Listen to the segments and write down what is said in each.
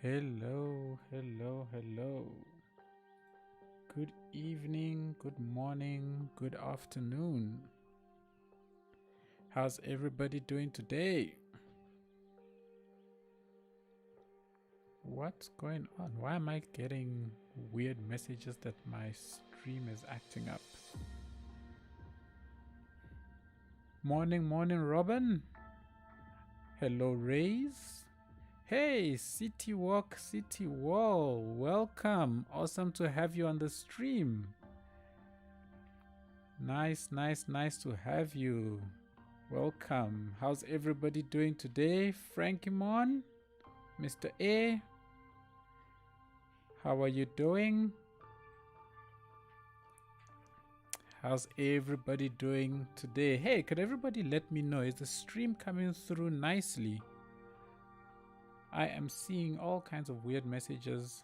Hello, hello, hello. Good evening, good morning, good afternoon. How's everybody doing today? What's going on? Why am I getting weird messages that my stream is acting up? Morning, morning, Robin. Hello, Rays. Hey, City Walk, City Wall, welcome. Awesome to have you on the stream. Nice to have you. Welcome. How's everybody doing today? Frankimon, Mr. A, how are you doing? How's everybody doing today? Hey, could everybody let me know, is the stream coming through nicely? I am seeing all kinds of weird messages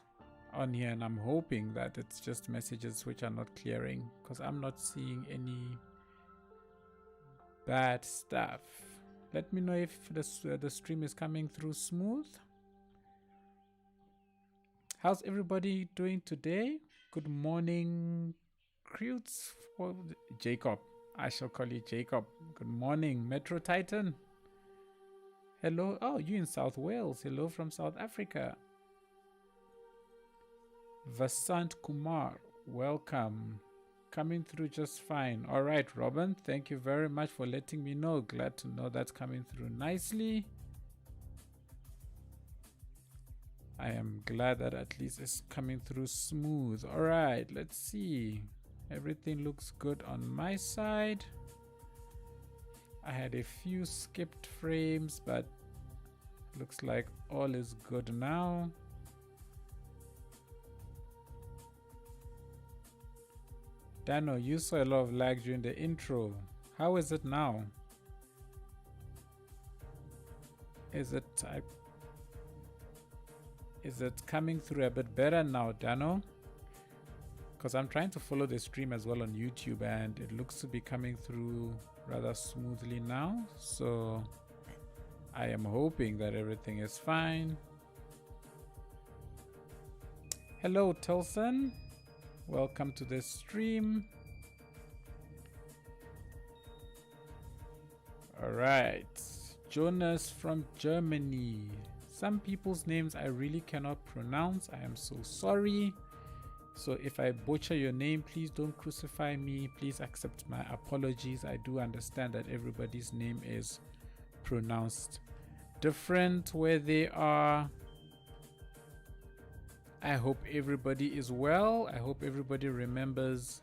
on here, and I'm hoping that it's just messages which are not clearing, because I'm not seeing any bad stuff. Let me know if the stream is coming through smooth. How's everybody doing today? Good morning, Crutes, Jacob. I shall call you Jacob. Good morning, Metro Titan. Hello. Oh, you in South Wales. Hello from South Africa. Vasant Kumar, welcome. Coming through just fine. All right, Robin, thank you very much for letting me know. Glad to know that's coming through nicely. I am glad that at least it's coming through smooth. All right, let's see. Everything looks good on my side. I had a few skipped frames, but looks like all is good now. Dano, you saw a lot of lag during the intro. How is it now? Is it coming through a bit better now, Dano? Because I'm trying to follow the stream as well on YouTube, and it looks to be coming through rather smoothly now. So I am hoping that everything is fine. Hello, Tilson. Welcome to the stream. All right. Jonas from Germany. Some people's names I really cannot pronounce. I am so sorry. So if I butcher your name, please don't crucify me. Please accept my apologies. I do understand that everybody's name is pronounced different where they are. I hope everybody is well. I hope everybody remembers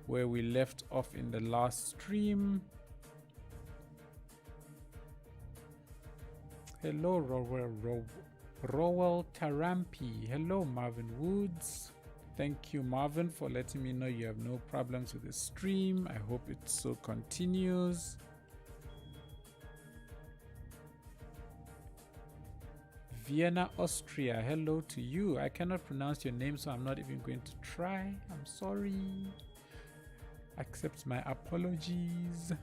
where we left off in the last stream. Hello, Rowell Tarampi. Hello, Marvin Woods. Thank you, Marvin, for letting me know you have no problems with the stream. I hope it so continues. Vienna, Austria. Hello to you. I cannot pronounce your name, so I'm not even going to try. I'm sorry. Accept my apologies.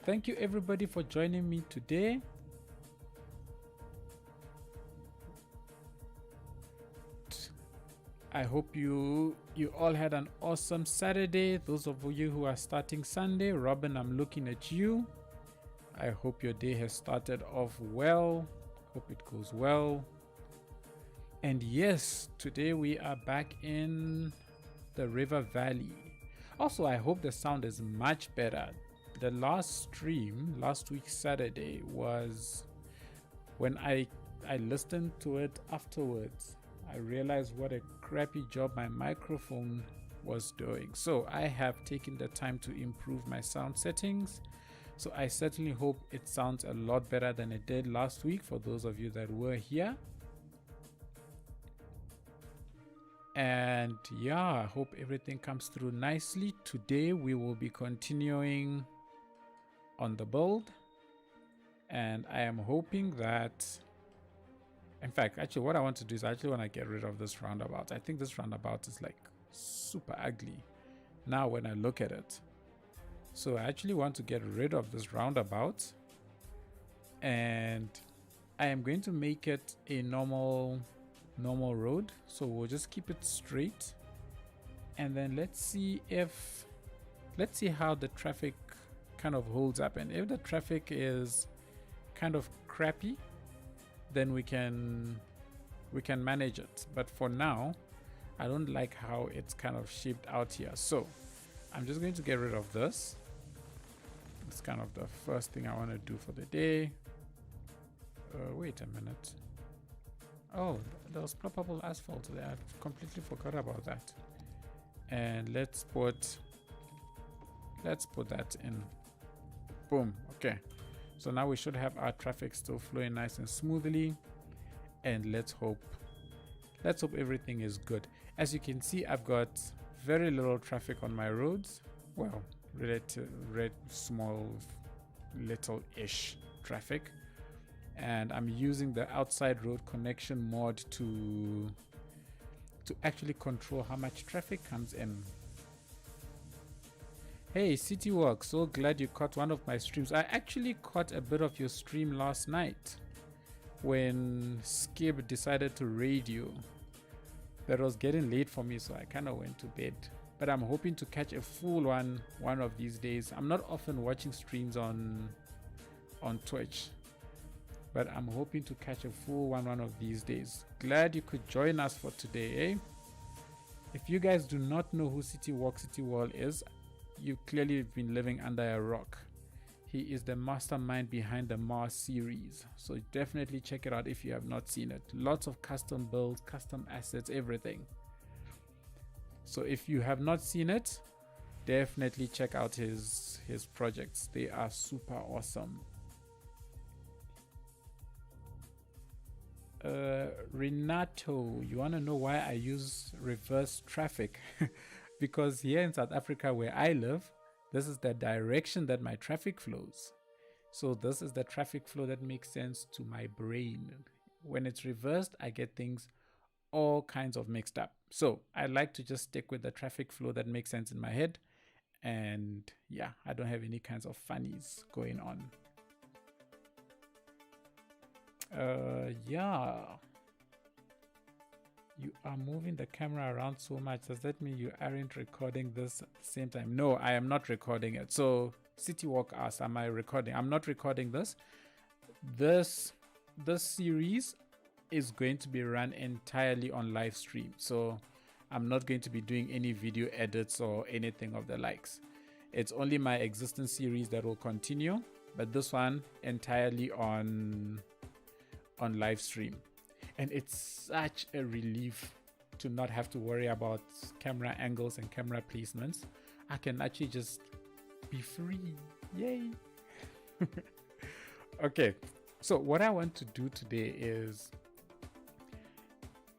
Thank you, everybody, for joining me today. I hope you all had an awesome Saturday. Those of you who are starting Sunday, Robin, I'm looking at you. I hope your day has started off well. Hope it goes well. And yes, today we are back in the River Valley. Also, I hope the sound is much better. The last stream, last week Saturday, was when I listened to it afterwards. I realized what a crappy job my microphone was doing. So I have taken the time to improve my sound settings. So I certainly hope it sounds a lot better than it did last week for those of you that were here. And yeah, I hope everything comes through nicely. Today we will be continuing on the build. And I am hoping that, in fact, actually what I want to do is I actually want to get rid of this roundabout. I think this roundabout is like super ugly now when I look at it. So I actually want to get rid of this roundabout and I am going to make it a normal road, so we'll just keep it straight, and then let's see how the traffic kind of holds up. And if the traffic is kind of crappy, then we can manage it. But for now, I don't like how it's kind of shaped out here, so I'm just going to get rid of this. It's kind of the first thing I want to do for the day. Wait a minute. Oh, there was ploppable asphalt there. I completely forgot about that. And let's put that in. Boom. Okay, so now we should have our traffic still flowing nice and smoothly, and let's hope everything is good. As you can see, I've got very little traffic on my roads. Well, small little-ish traffic, and I'm using the outside road connection mod to actually control how much traffic comes in. Hey City Walk, so glad you caught one of my streams. I actually caught a bit of your stream last night when Skib decided to raid you. That was getting late for me, so I kind of went to bed. But I'm hoping to catch a full one of these days. I'm not often watching streams on Twitch, but I'm hoping to catch a full one of these days. Glad you could join us for today, eh? If you guys do not know who City Walk City Wall is, you clearly have been living under a rock. He is the mastermind behind the Mars series, so definitely check it out if you have not seen it. Lots of custom builds, custom assets, everything. So if you have not seen it, definitely check out his projects. They are super awesome. Renato, you want to know why I use reverse traffic? Because here in South Africa where I live, this is the direction that my traffic flows. So this is the traffic flow that makes sense to my brain. When it's reversed, I get things all kinds of mixed up. So I like to just stick with the traffic flow that makes sense in my head. And yeah, I don't have any kinds of funnies going on. Yeah. You are moving the camera around so much. Does that mean you aren't recording this at the same time? No, I am not recording it. So City Walk asked, am I recording? I'm not recording this. This series is going to be run entirely on live stream. So I'm not going to be doing any video edits or anything of the likes. It's only my existing series that will continue, but this one entirely on live stream. And it's such a relief to not have to worry about camera angles and camera placements. I can actually just be free. Yay. Okay, so what I want to do today is,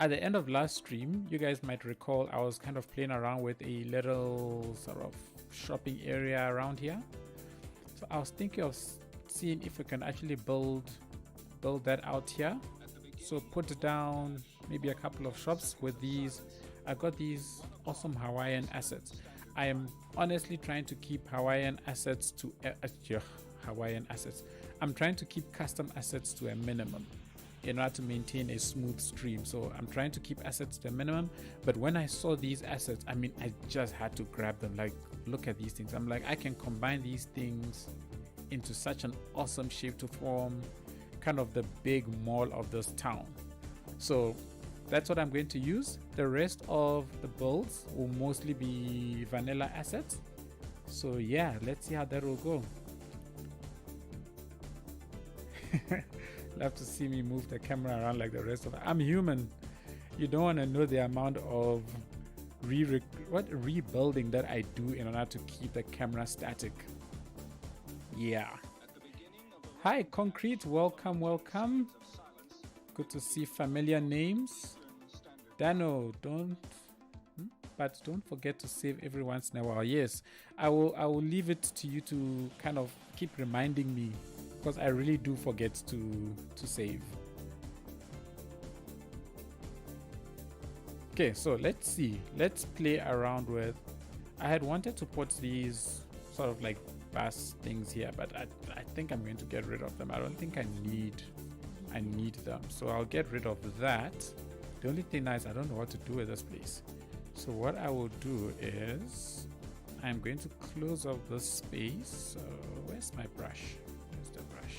at the end of last stream, you guys might recall I was kind of playing around with a little sort of shopping area around here. So I was thinking of seeing if we can actually build that out here. So put down maybe a couple of shops with these. I've got these awesome Hawaiian assets. I am honestly trying to keep Hawaiian assets to I'm trying to keep custom assets to a minimum in order to maintain a smooth stream. So I'm trying to keep assets to a minimum. But when I saw these assets, I mean, I just had to grab them. Like, look at these things. I'm like, I can combine these things into such an awesome shape to form kind of the big mall of this town. So that's what I'm going to use. The rest of the builds will mostly be vanilla assets. So yeah, let's see how that will go. You'll have to see me move the camera around like the rest of it. I'm human. You don't want to know the amount of rebuilding that I do in order to keep the camera static. Yeah. Hi Concrete, welcome. Good to see familiar names. Dano, don't forget to save every once in a while. Yes, I will leave it to you to kind of keep reminding me, because I really do forget to save. Okay, so let's see. Let's play around with. I had wanted to put these sort of like bus things here, but I think I'm going to get rid of them. I don't think I need I need them. So I'll get rid of that. The only thing is I don't know what to do with this place. So what I will do is I'm going to close off this space. So where's my brush? Where's the brush?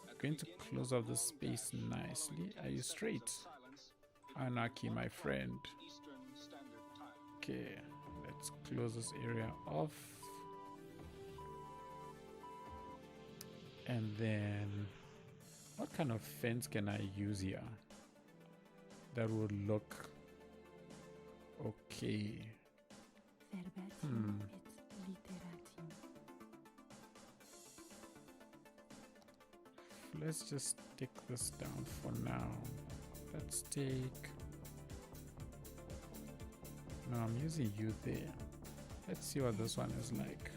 I'm going to close off this space nicely. Are you straight? Anarchy, my friend. Okay, let's close this area off. And then what kind of fence can I use here that would look okay? Let's just take this down for now. Let's take... No, I'm using you there. Let's see what this one is like.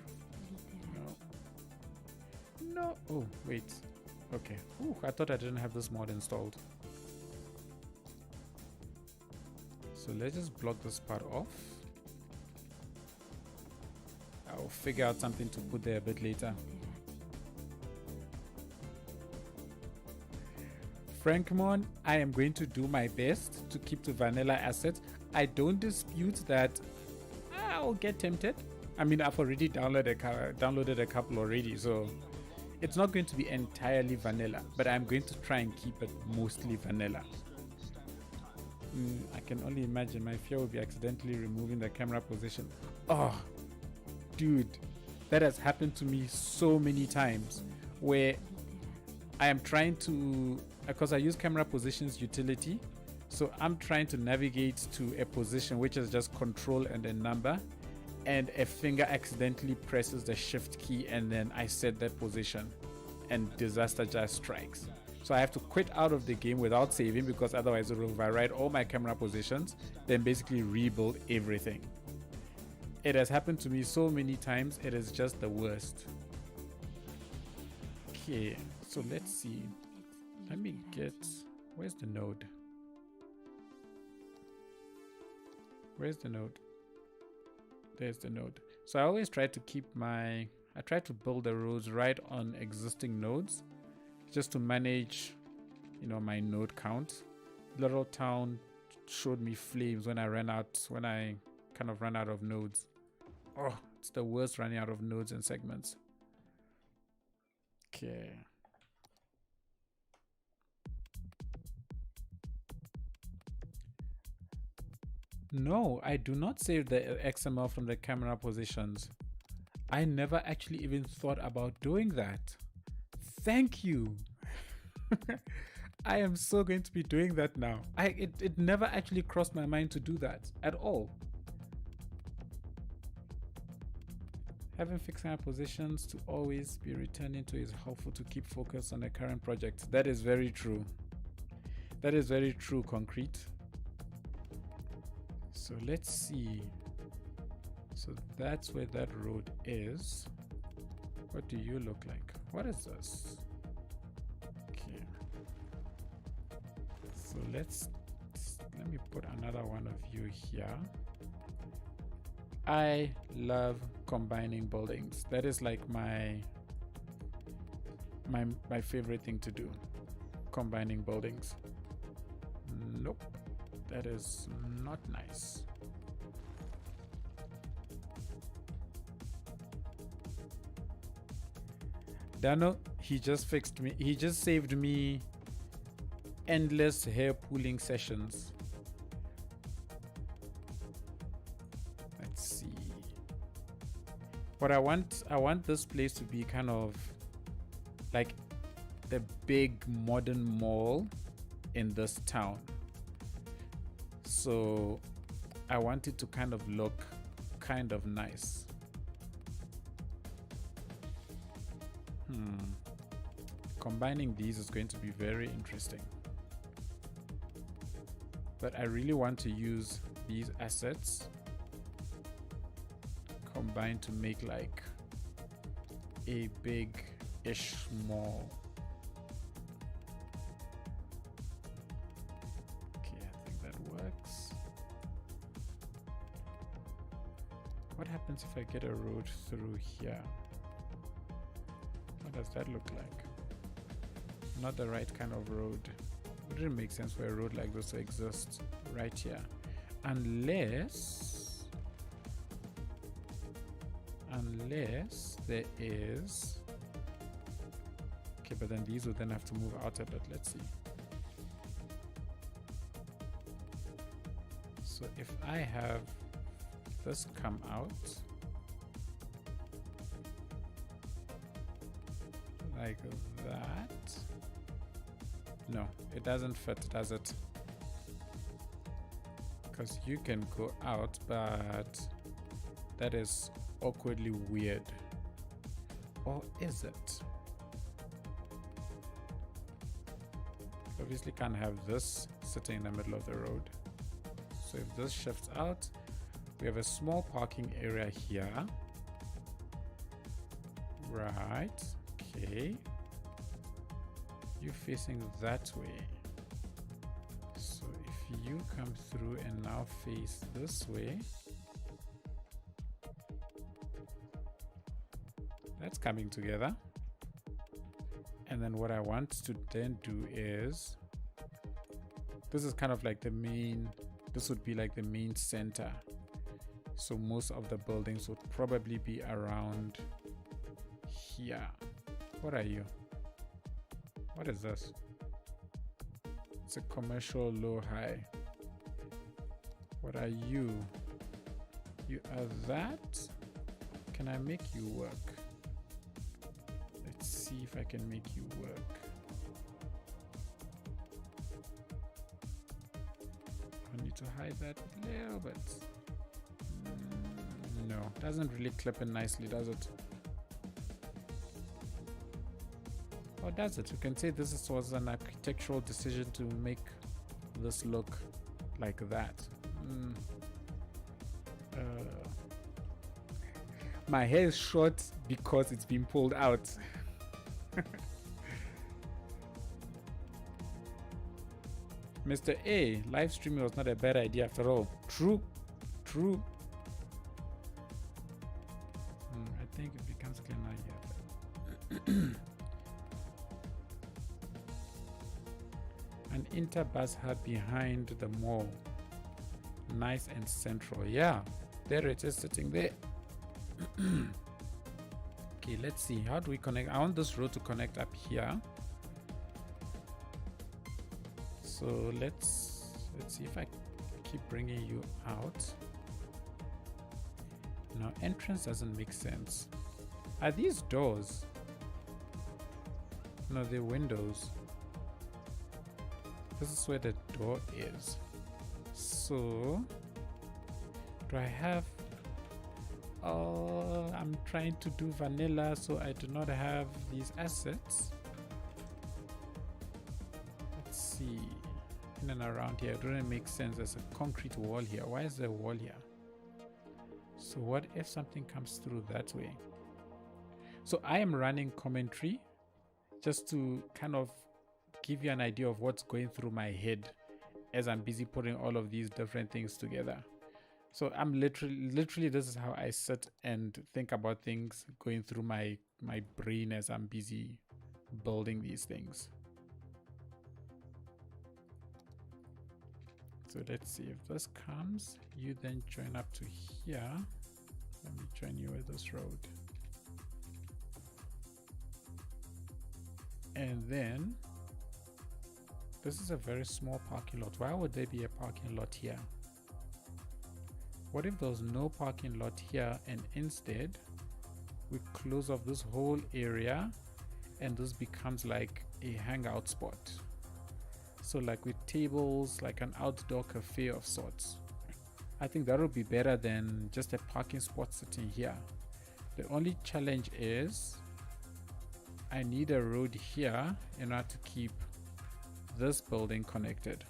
No. Oh, wait. Okay. Ooh, I thought I didn't have this mod installed. So let's just block this part off. I'll figure out something to put there a bit later. Frankmon, I am going to do my best to keep the vanilla asset. I don't dispute that I'll get tempted. I mean, I've already downloaded a couple already, so it's not going to be entirely vanilla, but I'm going to try and keep it mostly vanilla. I can only imagine my fear will be accidentally removing the camera position. Oh, dude, that has happened to me so many times where I am trying to, because I use camera positions utility, so I'm trying to navigate to a position which is just control and a number, and a finger accidentally presses the shift key and then I set that position and disaster just strikes. So I have to quit out of the game without saving, because otherwise it will override all my camera positions, then basically rebuild everything. It has happened to me so many times, it is just the worst. Okay, so let's see. Let me get, where's the node? Where's the node? There's the node. So I always try to keep I try to build the roads right on existing nodes, just to manage, you know, my node count. Little Town showed me flames when I kind of ran out of nodes. Oh, it's the worst running out of nodes and segments. Okay. No, I do not save the XML from the camera positions. I never actually even thought about doing that. Thank you. I am so going to be doing that now. It never actually crossed my mind to do that at all. Having fixed camera positions to always be returning to is helpful to keep focus on the current project. That is very true. That is very true, Concrete. So let's see. So that's where that road is. What do you look like? What is this? Okay. So let me put another one of you here. I love combining buildings. That is like my favorite thing to do. Combining buildings. Nope. That is not nice. Dano, he just fixed me. He just saved me endless hair pulling sessions. Let's see. What I want this place to be kind of like the big modern mall in this town. So I want it to kind of look kind of nice. Combining these is going to be very interesting. But I really want to use these assets combined to make like a big-ish mall. Okay, I think that works. What happens if I get a road through here? What does that look like? not the right kind of road. It didn't make sense for a road like this to exist right here, unless there is. Okay, but then these would then have to move out a bit. Let's see. So if I have this come out like that. No, it doesn't fit, does it? Because you can go out, but that is awkwardly weird. Or is it? Obviously can't have this sitting in the middle of the road. So if this shifts out, we have a small parking area here. Right, okay. You're facing that way. So if you come through and now face this way, that's coming together. And then what I want to then do is, this is kind of like the main, this would be like the main center. So most of the buildings would probably be around here. What are you? What is this? It's a commercial low high. What are you? You are that? Can I make you work? Let's see if I can make you work. I need to hide that a little bit. No, doesn't really clip in nicely, does it? Or does it? You can say this was an architectural decision to make this look like that. My hair is short because it's been pulled out. Mr. A, live streaming was not a bad idea after all. True. I think it becomes clear now here. An interbus hub behind the mall. Nice and central. Yeah, there it is sitting there. Okay, let's see. How do we connect? I want this road to connect up here. So let's see if I keep bringing you out. Now entrance doesn't make sense. Are these doors? No, they're windows. This is where the door is. So do I have, I'm trying to do vanilla, so I do not have these assets. Let's see. In and around here, it doesn't make sense. There's a concrete wall here. Why is there a wall here? So what if something comes through that way? So I am running commentary just to kind of give you an idea of what's going through my head as I'm busy putting all of these different things together. So I'm literally this is how I sit and think about things going through my brain as I'm busy building these things. So let's see if this comes, you then join up to here. Let me join you with this road. And then this is a very small parking lot. Why would there be a parking lot here? What if there was no parking lot here and instead we close off this whole area and this becomes like a hangout spot? So like with tables, like an outdoor cafe of sorts. I think that would be better than just a parking spot sitting here. The only challenge is I need a road here in order to keep this building connected.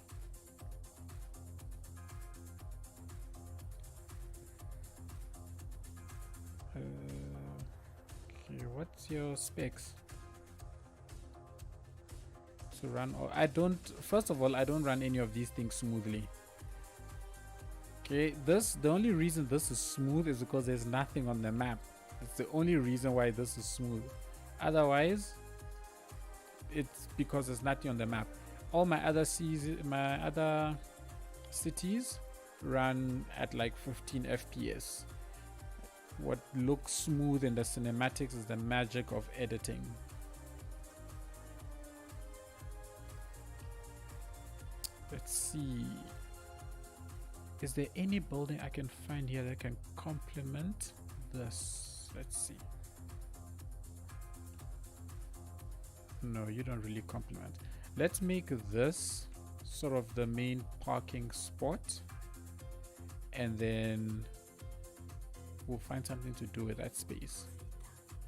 Okay, what's your specs to run? Or I don't, first of all, I don't run any of these things smoothly. Okay, the only reason this is smooth is because there's nothing on the map. It's the only reason why this is smooth. Otherwise, it's because there's nothing on the map. All my other cities run at like 15 FPS. What looks smooth in the cinematics is the magic of editing. Let's see. Is there any building I can find here that can complement this? Let's see. No, you don't really complement. Let's make this sort of the main parking spot, and then we'll find something to do with that space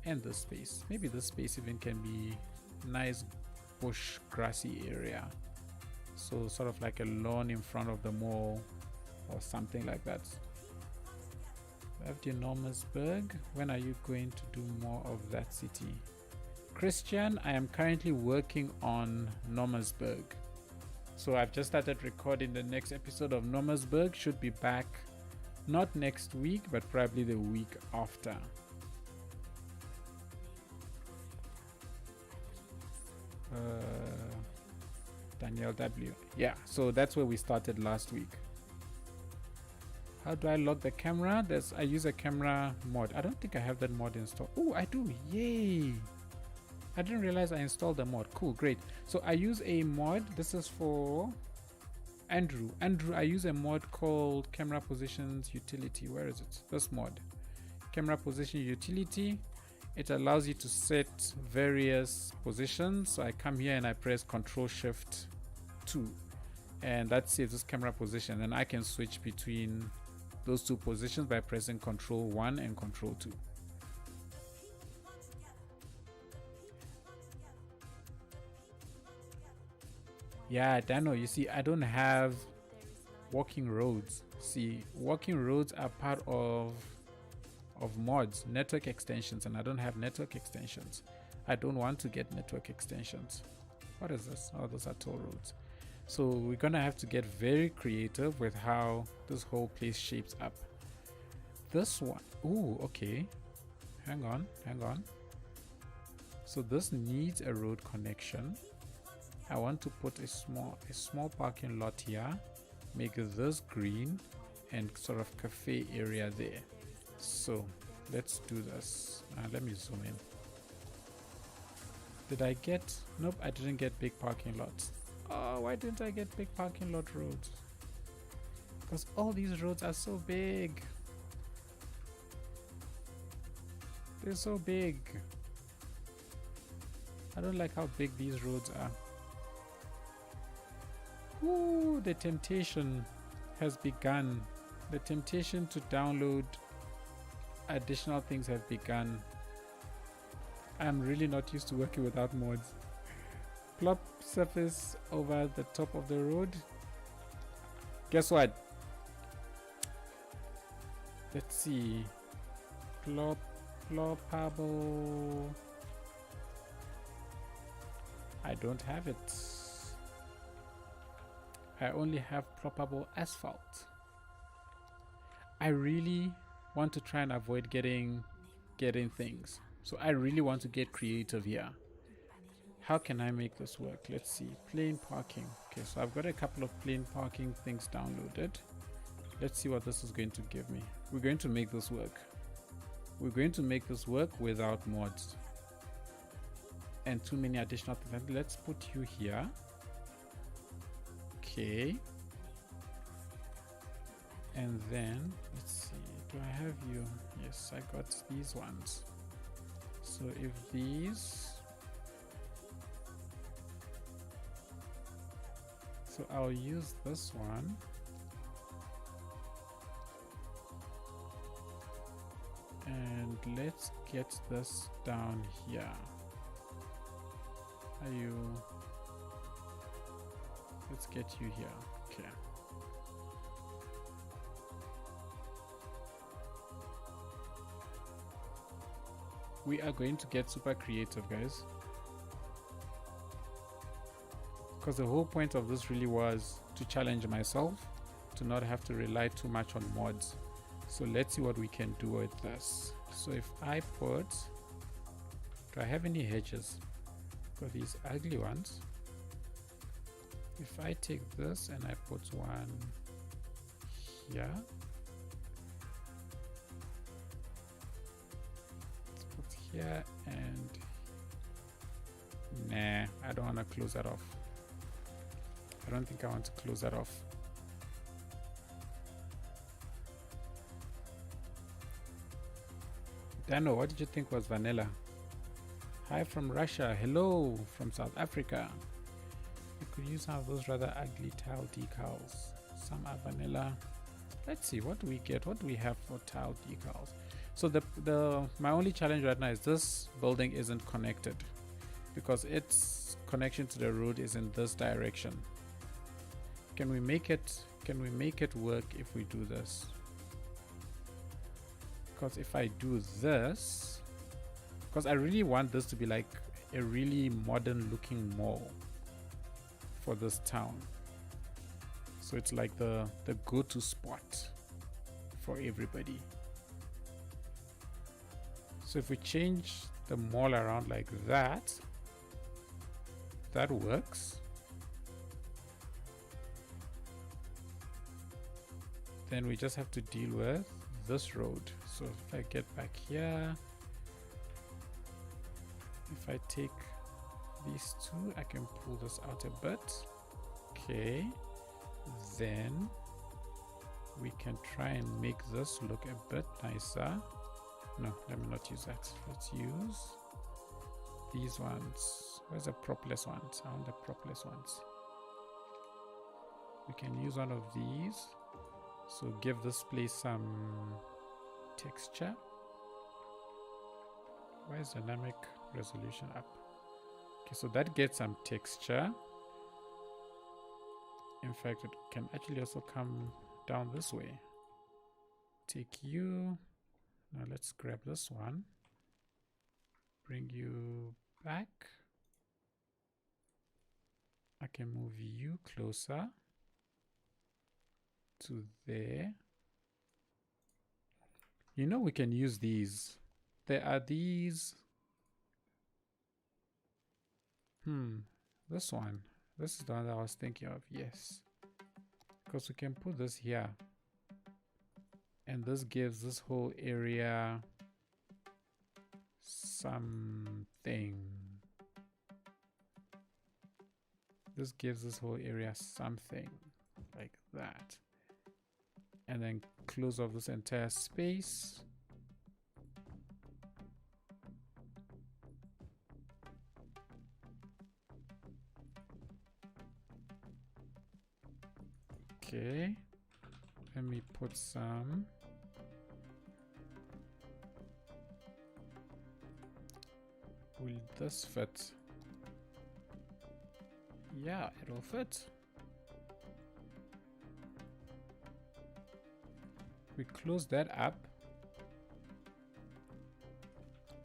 and this space. Maybe this space even can be nice bush grassy area, so sort of like a lawn in front of the mall or something like that. We have the Normanburg. When are you going to do more of that city? Christian, I am currently working on Normanburg. So I've just started recording the next episode of Normanburg. Should be back not next week, but probably the week after. Daniel W. Yeah, so that's where we started last week. How do I lock the camera? I use a camera mod. I don't think I have that mod installed. Oh, I do. Yay! I didn't realize I installed the mod. Cool, great. So I use a mod. This is for Andrew. I use a mod called Camera Positions Utility. Where is it? This mod. Camera Position Utility. It allows you to set various positions. So I come here and I press Ctrl+Shift+2, and that saves this camera position, and I can switch between those two positions by pressing Ctrl+1 and Ctrl+2. Yeah, Dano, you see, I don't have walking roads. See, walking roads are part of mods, network extensions, and I don't have network extensions. I don't want to get network extensions. What is this? Oh, those are toll roads. So we're gonna have to get very creative with how this whole place shapes up. This one, ooh, okay. Hang on. So this needs a road connection. I want to put a small parking lot here, make this green, and sort of cafe area there. So let's do this. Let me zoom in. Did I get? Nope, I didn't get big parking lots. Oh, why didn't I get big parking lot roads? Because all these roads are so big. They're so big. I don't like how big these roads are. Ooh, the temptation has begun. The temptation to download additional things have begun. I'm really not used to working without mods. Plop surface over the top of the road. Guess what? Let's see. Ploppable. I don't have it. I only have ploppable asphalt. I really want to try and avoid getting things. So I really want to get creative here. How can I make this work? Let's see. Plain parking. Okay, so I've got a couple of plain parking things downloaded. Let's see what this is going to give me. We're going to make this work. We're going to make this work without mods and too many additional things. Let's put you here. Okay. And then let's see. Do I have you? Yes, I got these ones. So if these, so I'll use this one. And let's get this down here. Are you? Let's get you here. Okay. We are going to get super creative, guys. Because the whole point of this really was to challenge myself, to not have to rely too much on mods. So let's see what we can do with this. So if I put, do I have any hedges? for these ugly ones. If I take this and I put one here, let's put here, and nah, I don't want to close that off. I don't think I want to close that off. Dano, what did you think was vanilla? Hi from Russia. Hello from South Africa. You could use some of those rather ugly tile decals. Some are vanilla. Let's see what we get, what we have for tile decals. So my only challenge right now is this building isn't connected, because its connection to the road is in this direction. Can we make it work if we do this? Because if I do this, because I really want this to be like a really modern looking mall for this town, so it's like the go-to spot for everybody. So if we change the mall around like that, that works. Then we just have to deal with this road. So if I get back here, if I take these two, I can pull this out a bit. Okay, then we can try and make this look a bit nicer. No, let me not use that. Let's use these ones. Where's the propless ones? I want the propless ones. We can use one of these. So give this place some texture. Why is dynamic resolution up? Okay, so that gets some texture. In fact, it can actually also come down this way. Take you. Now let's grab this one. Bring you back. I can move you closer to there. You know, we can use these. There are these. This one. This is the one that I was thinking of. Yes. Because we can put this here. And this gives this whole area something. This gives this whole area something like that. And then close off this entire space. Okay, let me put some. Will this fit? Yeah, it'll fit. We close that up.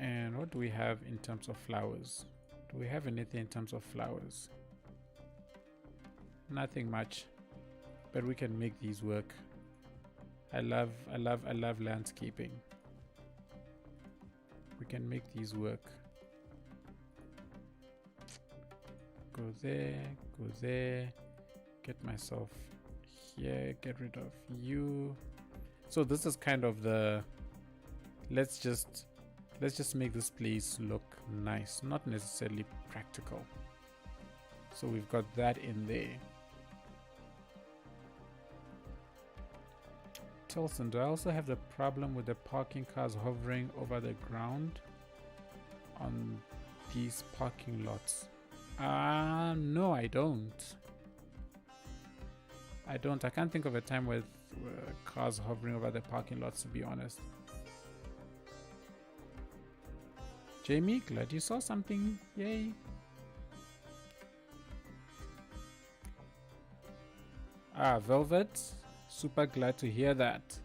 And what do we have in terms of flowers? Do we have anything in terms of flowers? Nothing much. But we can make these work. I love landscaping. We can make these work. Go there, go there. Get myself here, get rid of you. So this is kind of the, let's just make this place look nice, not necessarily practical. So we've got that in there. Tilson, do I also have the problem with the parking cars hovering over the ground on these parking lots? No, I don't. I can't think of a time with cars hovering over the parking lots, to be honest. Jamie, glad you saw something. Yay. Velvet. Super glad to hear that.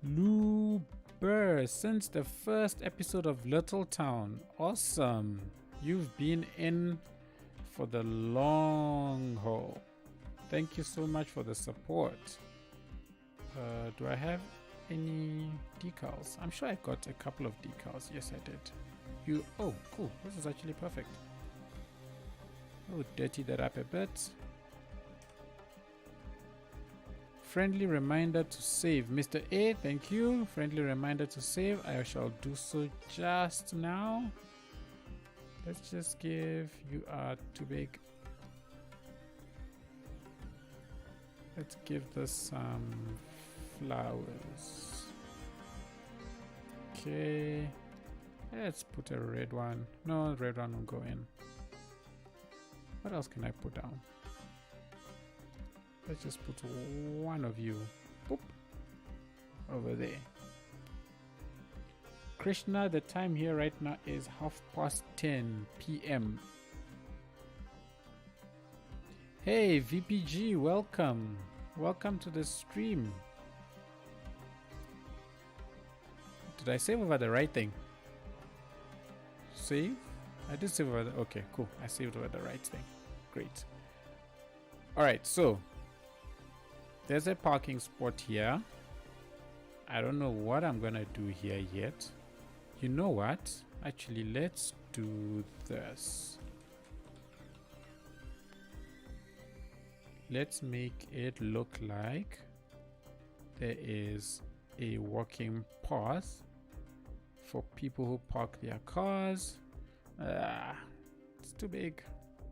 Lou Burr, since the first episode of Little Town. Awesome. You've been in for the long haul. Thank you so much for the support. Do I have any decals. I'm sure I got a couple of decals. Yes, I did. Oh, cool. This is actually perfect. Oh, dirty that up a bit. Friendly reminder to save. Mr. A, thank you. Friendly reminder to save. I shall do so just now. Let's just give you are too big. Let's give this some flowers. Okay. Let's put a red one. No, red one will go in. What else can I put down? Let's just put one of you. Boop. Over there. Krishna, the time here right now is 10:30 p.m. Hey VPG, welcome. Welcome to the stream. Did I save over the right thing? Save? I did save over the... Okay, cool. I saved over the right thing. Great. Alright, so there's a parking spot here. I don't know what I'm gonna do here yet. You know what? Actually, let's do this. Let's make it look like there is a walking path for people who park their cars. It's too big.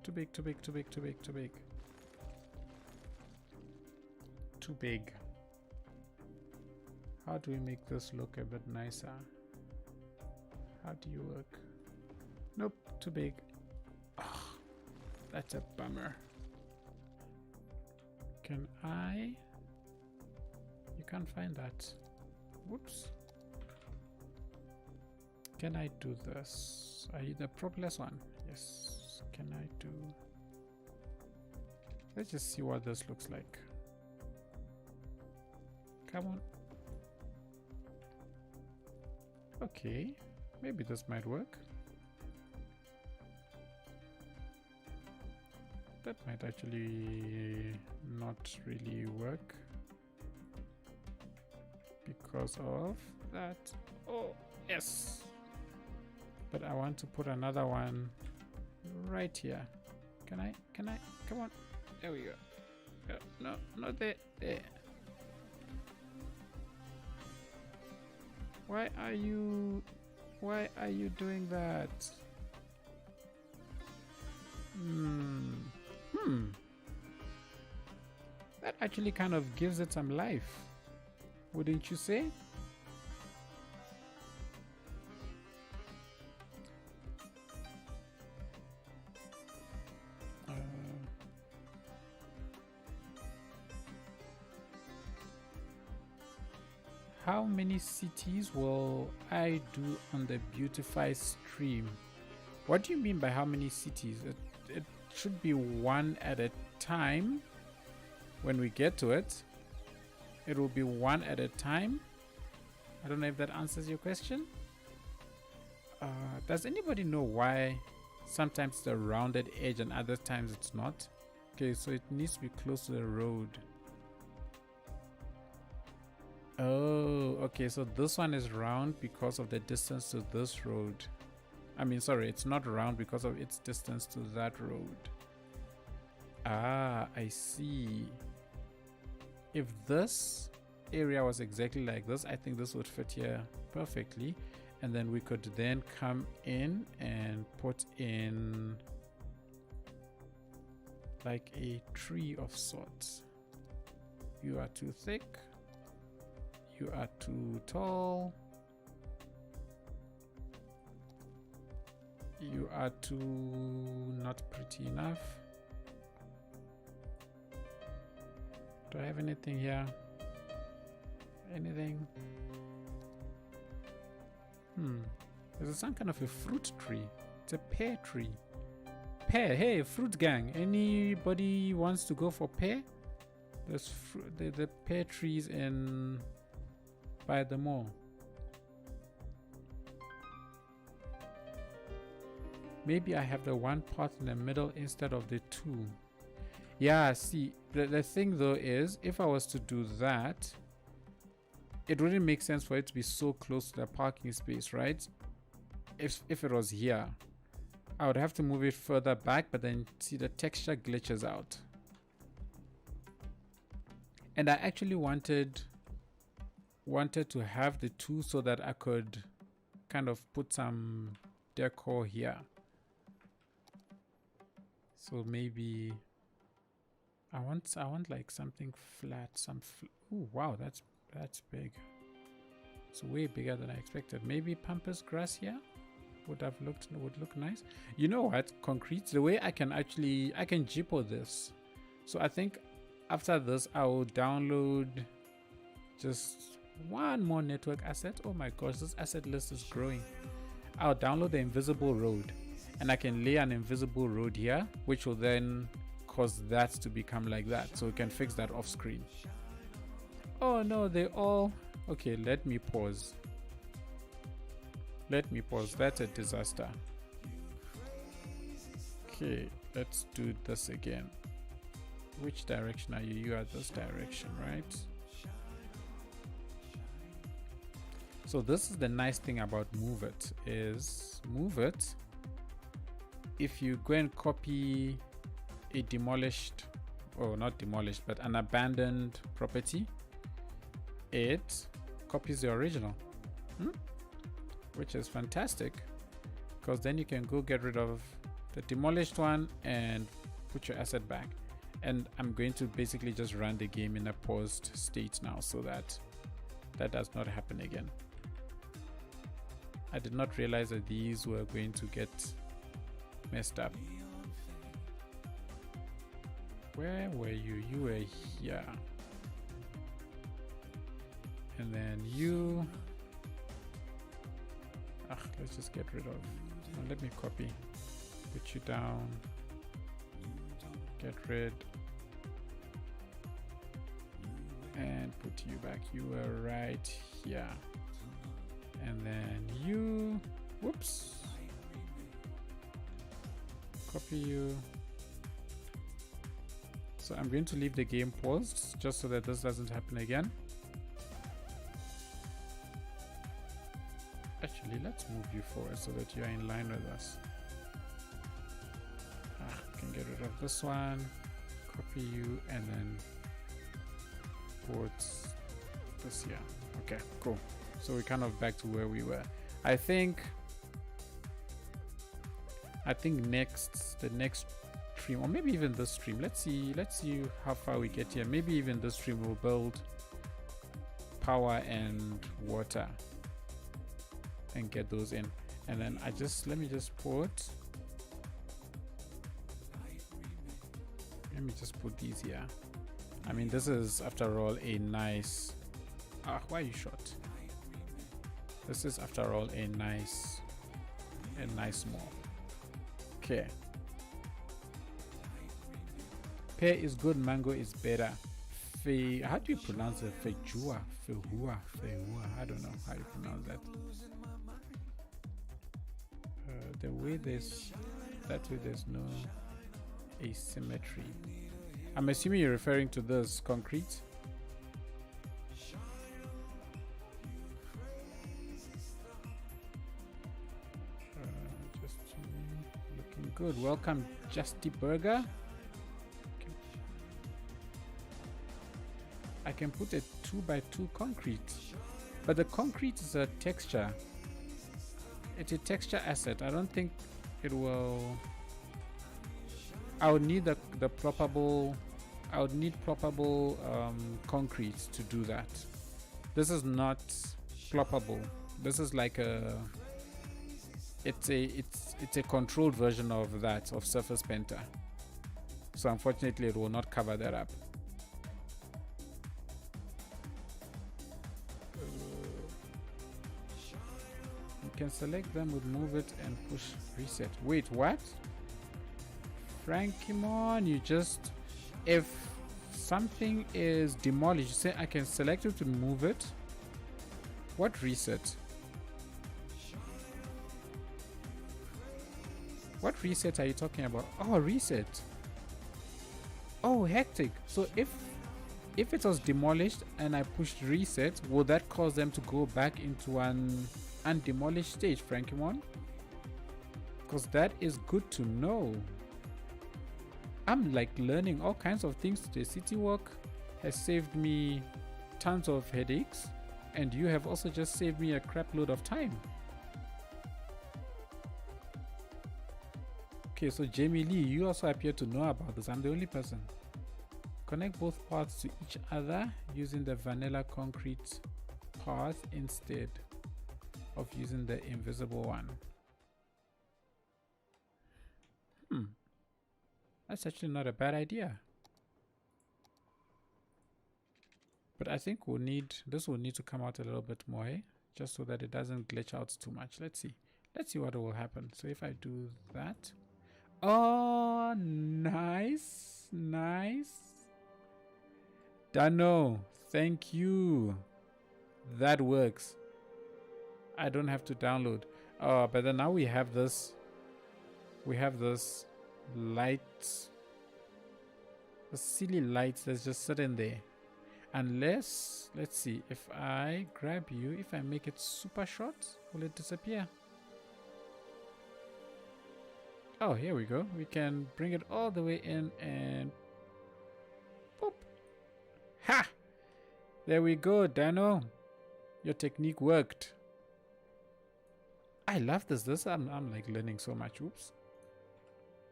Too big, too big, too big, too big, too big. Too big. How do we make this look a bit nicer? How do you work? Nope, too big. Oh, that's a bummer. Can I? You can't find that. Whoops. Can I do this? Are you the propless one? Yes. Can I do? Let's just see what this looks like. Come on. Okay. Maybe this might work. That might actually not really work because of that. Oh, yes. But I want to put another one right here. Can I? Come on. There we go. No, not there. There. Why are you doing that? That actually kind of gives it some life, wouldn't you say? How many cities will I do on the Beautify stream? What do you mean by how many cities? It should be one at a time. When we get to it, it will be one at a time. I don't know if that answers your question. Does anybody know why sometimes it's a rounded edge and other times it's not? Okay, so it needs to be close to the road. Oh, okay, so this one is round because of the distance to this road. I mean, sorry, it's not round because of its distance to that road. Ah, I see. If this area was exactly like this, I think this would fit here perfectly. And then we could then come in and put in like a tree of sorts. You are too thick. You are too tall. You are too not pretty enough. Do I have anything here? Anything? There's some kind of a fruit tree. It's a pear tree. Pear, hey, fruit gang. Anybody wants to go for pear? There's the pear trees in by the mall. Maybe I have the one path in the middle instead of the two. Yeah, see, the thing though is, if I was to do that, it wouldn't make sense for it to be so close to the parking space, right? If it was here, I would have to move it further back, but then see the texture glitches out. And I actually wanted to have the two so that I could kind of put some decor here. So maybe I want like something flat, oh wow, that's big. It's way bigger than I expected. Maybe pampas grass here would look nice. You know what? Concrete, the way I can Jipo this. So I think after this I'll download just one more network asset. Oh my gosh, this asset list is growing. I'll download the invisible road, and I can lay an invisible road here, which will then cause that to become like that, so we can fix that off screen. Oh no, they all okay. Let me pause. That's a disaster. Okay, let's do this again. Which direction are you? You are this direction, right? So this is the nice thing about Move It, is Move It, if you go and copy a demolished, or not demolished, but an abandoned property, it copies the original, which is fantastic, because then you can go get rid of the demolished one and put your asset back. And I'm going to basically just run the game in a paused state now, so that does not happen again. I did not realize that these were going to get messed up. Where were you? You were here. And then you... let's just get rid of... No, let me copy. Put you down. Get rid. And put you back. You were right here. And then you... Whoops. Copy you. So I'm going to leave the game paused just so that this doesn't happen again. Actually, let's move you forward so that you're in line with us. We can get rid of this one, copy you, and then put this here. Okay, cool. So we're kind of back to where we were. I think the next stream, or maybe even this stream, let's see how far we get here. Maybe even this stream will build power and water and get those in. And then let me just put these here. I mean, this is after all a nice why are you short? This is after all a nice mall. Okay. Pear is good, mango is better. How do you pronounce it? Fejua, Fejua. I don't know how you pronounce that. That way there's no asymmetry. I'm assuming you're referring to this concrete. Just looking good. Welcome, Justy Burger. Okay. I can put a 2x2 concrete, but the concrete is a texture. It's a texture asset. I don't think it will. I would need the ploppable. I would need ploppable concrete to do that. This is not ploppable. This is like a. It's a controlled version of that, of Surface Penta. So unfortunately, it will not cover that up. You can select them with move it and push reset. Wait, what? Frankimon, you just, if something is demolished, you say I can select it to move it. What reset? What reset are you talking about? Oh, reset. Oh, hectic. So if if it was demolished and I pushed reset, will that cause them to go back into an undemolished stage, Frankimon? Because that is good to know. I'm like learning all kinds of things today. City walk has saved me tons of headaches, and you have also just saved me a crap load of time. Okay, so Jamie Lee, you also appear to know about this. I'm the only person. Connect both paths to each other using the vanilla concrete path instead of using the invisible one. That's actually not a bad idea. But I think this will need to come out a little bit more, eh? Just so that it doesn't glitch out too much. Let's see what will happen. So if I do that, oh, nice. Dano, thank you. That works. I don't have to download. Oh, but then now we have this light, the silly lights that's just sitting there. Unless, let's see, if I grab you, if I make it super short, will it disappear? Oh, here we go. We can bring it all the way in and pop. Ha! There we go, Dano. Your technique worked. I love this. I'm like learning so much. Oops.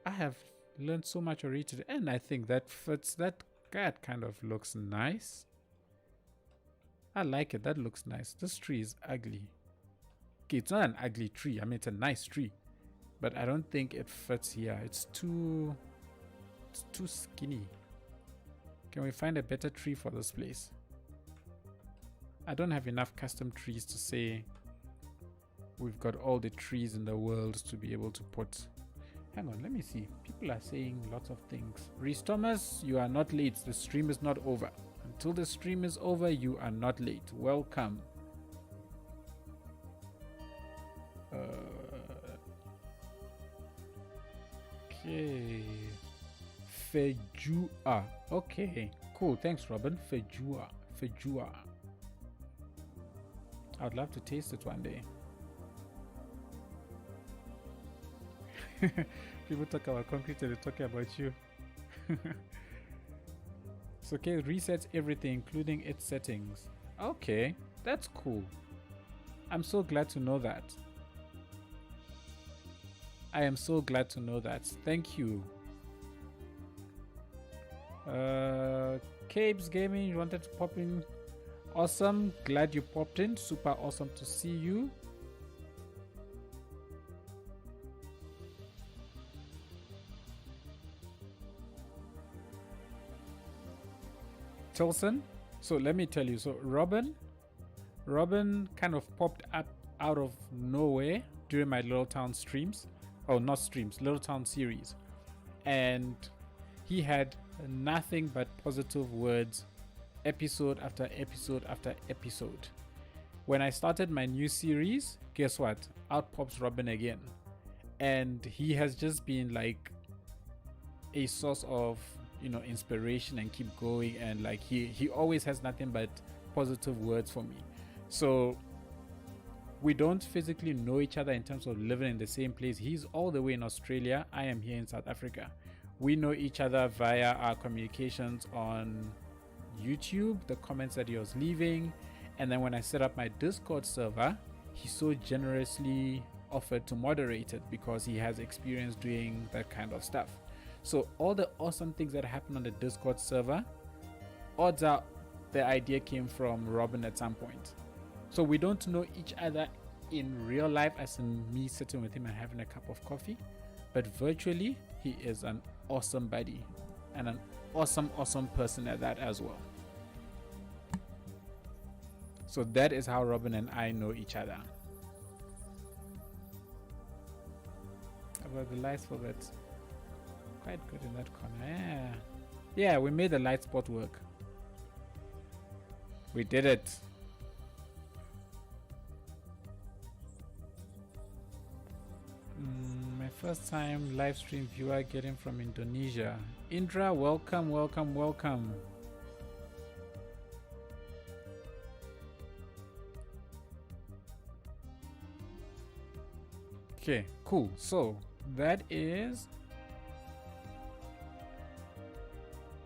I have learned so much already today, and I think that fits. That kind of looks nice. I like it. That looks nice. This tree is ugly. Okay, it's not an ugly tree. I mean, it's a nice tree, but I don't think it fits here. It's too skinny. Can we find a better tree for this place? I don't have enough custom trees to say we've got all the trees in the world to be able to put. Hang on, let me see. People are saying lots of things. Restormers, you are not late. The stream is not over. Until the stream is over, you are not late. Welcome. Okay. Fejua. Okay, cool. Thanks, Robin. Fejua. I'd love to taste it one day. People talk about concrete and they're talking about you. So okay, it resets everything, including its settings. Okay, that's cool. I'm so glad to know that. I am so glad to know that. Thank you. Cabes Gaming, you wanted to pop in. Awesome. Glad you popped in. Super awesome to see you. Tilson. So let me tell you. So Robin kind of popped up out of nowhere during my Little Town streams. Oh, not streams, Little Town series. And he had nothing but positive words, episode after episode after episode. When I started my new series, guess what? Out pops Robin again. And he has just been like a source of, you know, inspiration and keep going, and like he always has nothing but positive words for me. So we don't physically know each other in terms of living in the same place. He's all the way in Australia. I am here in South Africa. We know each other via our communications on YouTube, the comments that he was leaving, and then when I set up my Discord server, he so generously offered to moderate it because he has experience doing that kind of stuff. So all the awesome things that happen on the Discord server, odds are the idea came from Robin at some point. So we don't know each other in real life, as in me sitting with him and having a cup of coffee, but virtually he is an awesome buddy and an awesome person at that as well. So that is how Robin and I know each other. About the lights for that. Quite good in that corner. Yeah, we made the light spot work. We did it. My first time live stream viewer getting from Indonesia. Indra, welcome. Okay, cool. So that is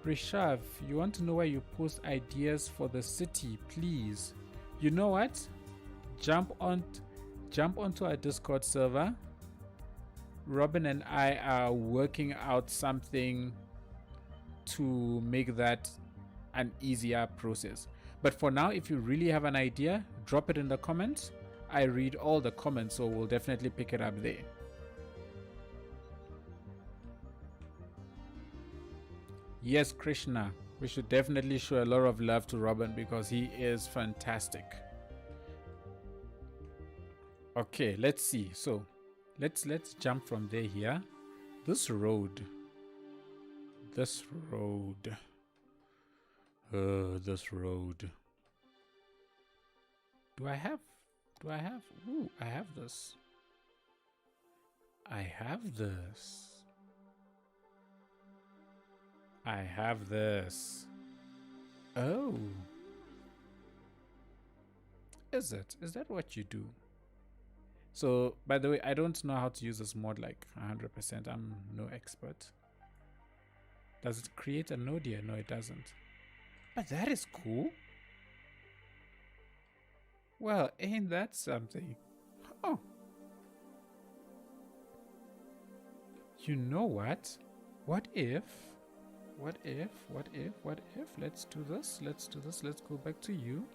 Rishav. You want to know where you post ideas for the city, please? You know what? Jump onto our Discord server. Robin and I are working out something to make that an easier process. But for now, if you really have an idea, drop it in the comments. I read all the comments, so we'll definitely pick it up there. Yes, Krishna, we should definitely show a lot of love to Robin because he is fantastic. Okay, let's see. So let's jump from there here. This road. This road. Do I have? Ooh, I have this. I have this. Oh. Is that what you do? So, by the way, I don't know how to use this mod like 100%. I'm no expert. Does it create a node here? No, it doesn't. But that is cool. Well, ain't that something? Oh. You know what? What if? Let's do this. Let's go back to you.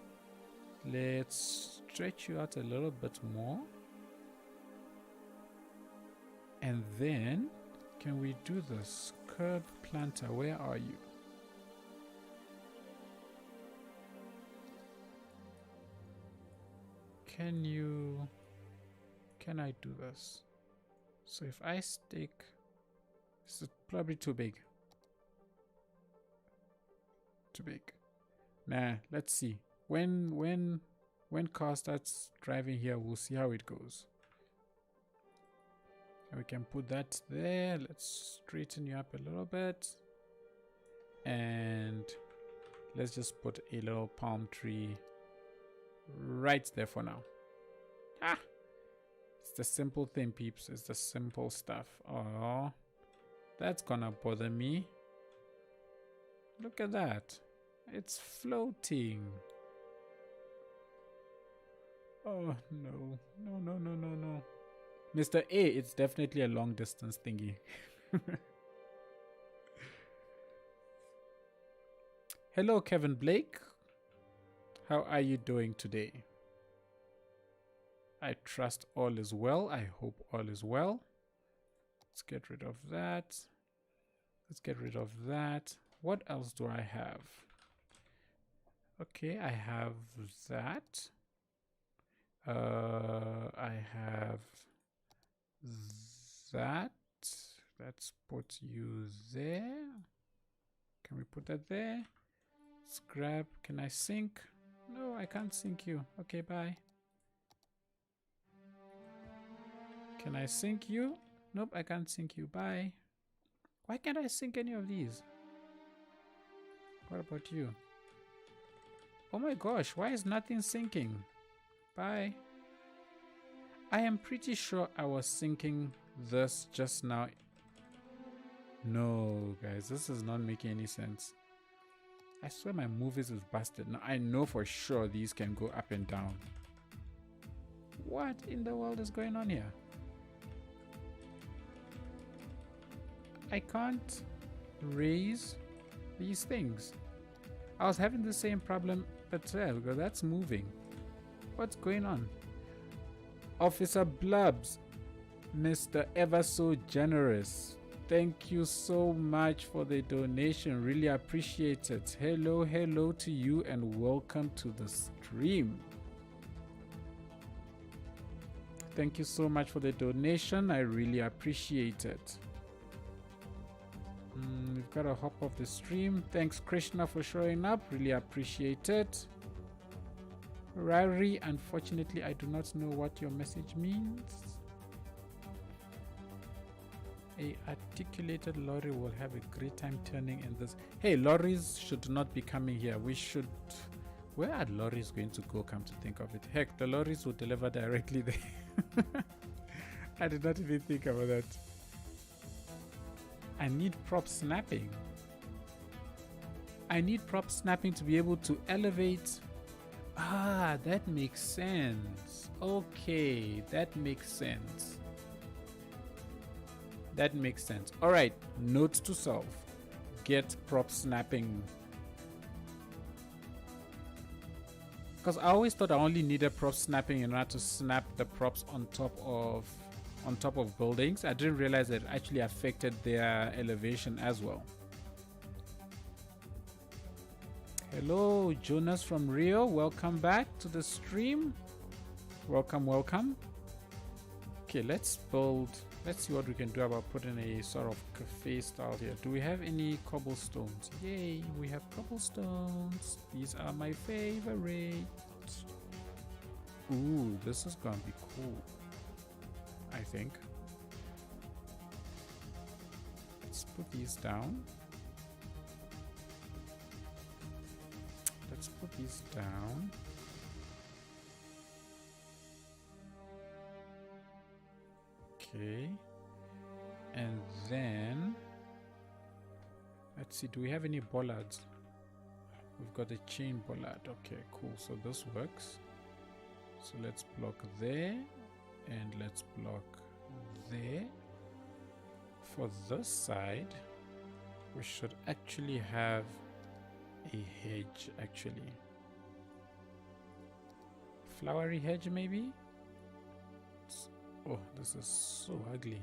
Let's stretch you out a little bit more. And then, can we do this? Curb planter, where are you? Can I do this? So if I stick, this is probably too big. Nah, let's see. When car starts driving here, we'll see how it goes. And we can put that there. Let's straighten you up a little bit. And let's just put a little palm tree right there for now. Ah! It's the simple thing, peeps. It's the simple stuff. Oh, that's gonna bother me. Look at that. It's floating. Oh, no. No. Mr. A, it's definitely a long distance thingy. Hello, Kevin Blake. How are you doing today? I trust all is well. I hope all is well. Let's get rid of that. What else do I have? Okay, I have that. I have that. Let's put you there. Can we put that there? Let's grab. Can I sync? No, I can't sync you. Okay, bye. Can I sync you? Nope, I can't sync you. Bye. Why can't I sync any of these? What about you? Oh my gosh, why is nothing syncing? Bye. I am pretty sure I was syncing this just now. No, guys, this is not making any sense. I swear my movies is busted. Now I know for sure these can go up and down. What in the world is going on here? I can't raise these things. I was having the same problem, but that's moving. What's going on? Officer Blubs, Mr. Ever So Generous. Thank you so much for the donation. Really appreciate it. Hello to you and welcome to the stream. Thank you so much for the donation. I really appreciate it. We've got to hop off the stream. Thanks, Krishna, for showing up. Really appreciate it. Rari, unfortunately, I do not know what your message means. A articulated lorry will have a great time turning in this. Hey, lorries should not be coming here. We should... Where are lorries going to go, come to think of it? Heck, the lorries will deliver directly there. I did not even think about that. I need prop snapping. I need prop snapping to be able to elevate. Ah, that makes sense. Okay, that makes sense. That makes sense. All right, note to self. Get prop snapping. Because I always thought I only needed prop snapping in order to snap the props on top of buildings. I didn't realize that it actually affected their elevation as well. Hello, Jonas from Rio. Welcome back to the stream. Welcome, welcome. Okay, let's build. Let's see what we can do about putting a sort of cafe style here. Do we have any cobblestones? Yay, we have cobblestones. These are my favorite. Ooh, this is gonna be cool, I think. Let's put these down. Let's put these down. Okay. And then let's see, do we have any bollards? We've got a chain bollard. Okay, cool. So this works. So let's block there and let's block there. For this side, we should actually have a hedge, actually. Flowery hedge, maybe? Oh, this is so ugly.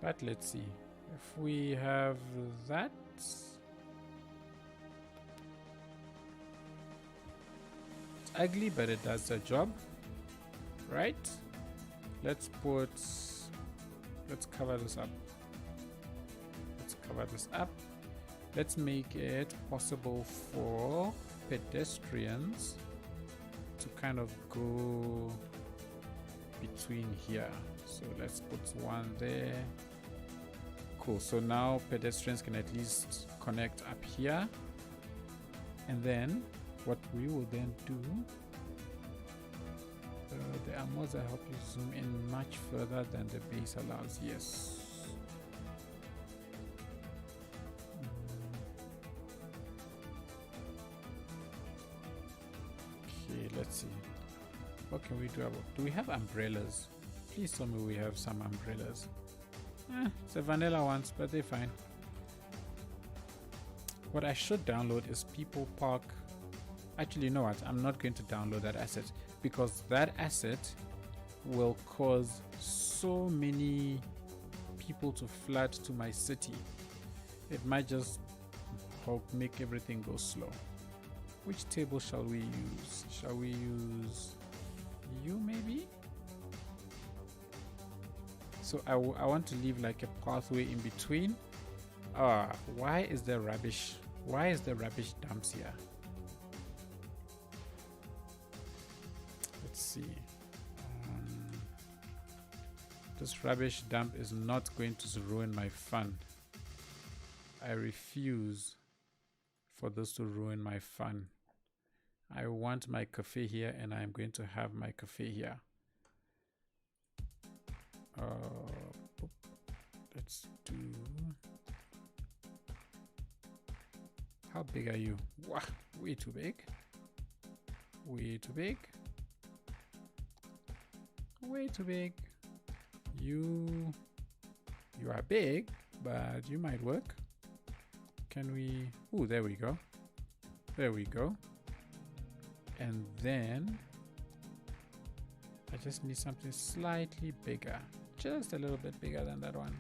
But let's see. If we have that. It's ugly, but it does the job. Right? Let's cover this up. Let's cover this up. Let's make it possible for pedestrians to kind of go between here. So let's put one there. Cool. So now pedestrians can at least connect up here. And then what we will then do, there are mods that help you zoom in much further than the base allows. Yes. Okay, let's see. What can we do about? Do we have umbrellas? Please tell me we have some umbrellas. It's a vanilla ones, but they're fine. What I should download is People Park. Actually, you know what? I'm not going to download that asset because that asset will cause so many people to flood to my city. It might just help make everything go slow. Which table shall we use? Shall we use you maybe? So I want to leave like a pathway in between. Why is there rubbish? Why is there rubbish dumps here? Let's see. This rubbish dump is not going to ruin my fun. I refuse for this to ruin my fun. I want my cafe here and I'm going to have my cafe here. Let's do... How big are you? Wow, way too big. Way too big. Way too big. You are big, but you might work. Can we... Ooh, there we go. There we go. And then I just need something slightly bigger. Just a little bit bigger than that one.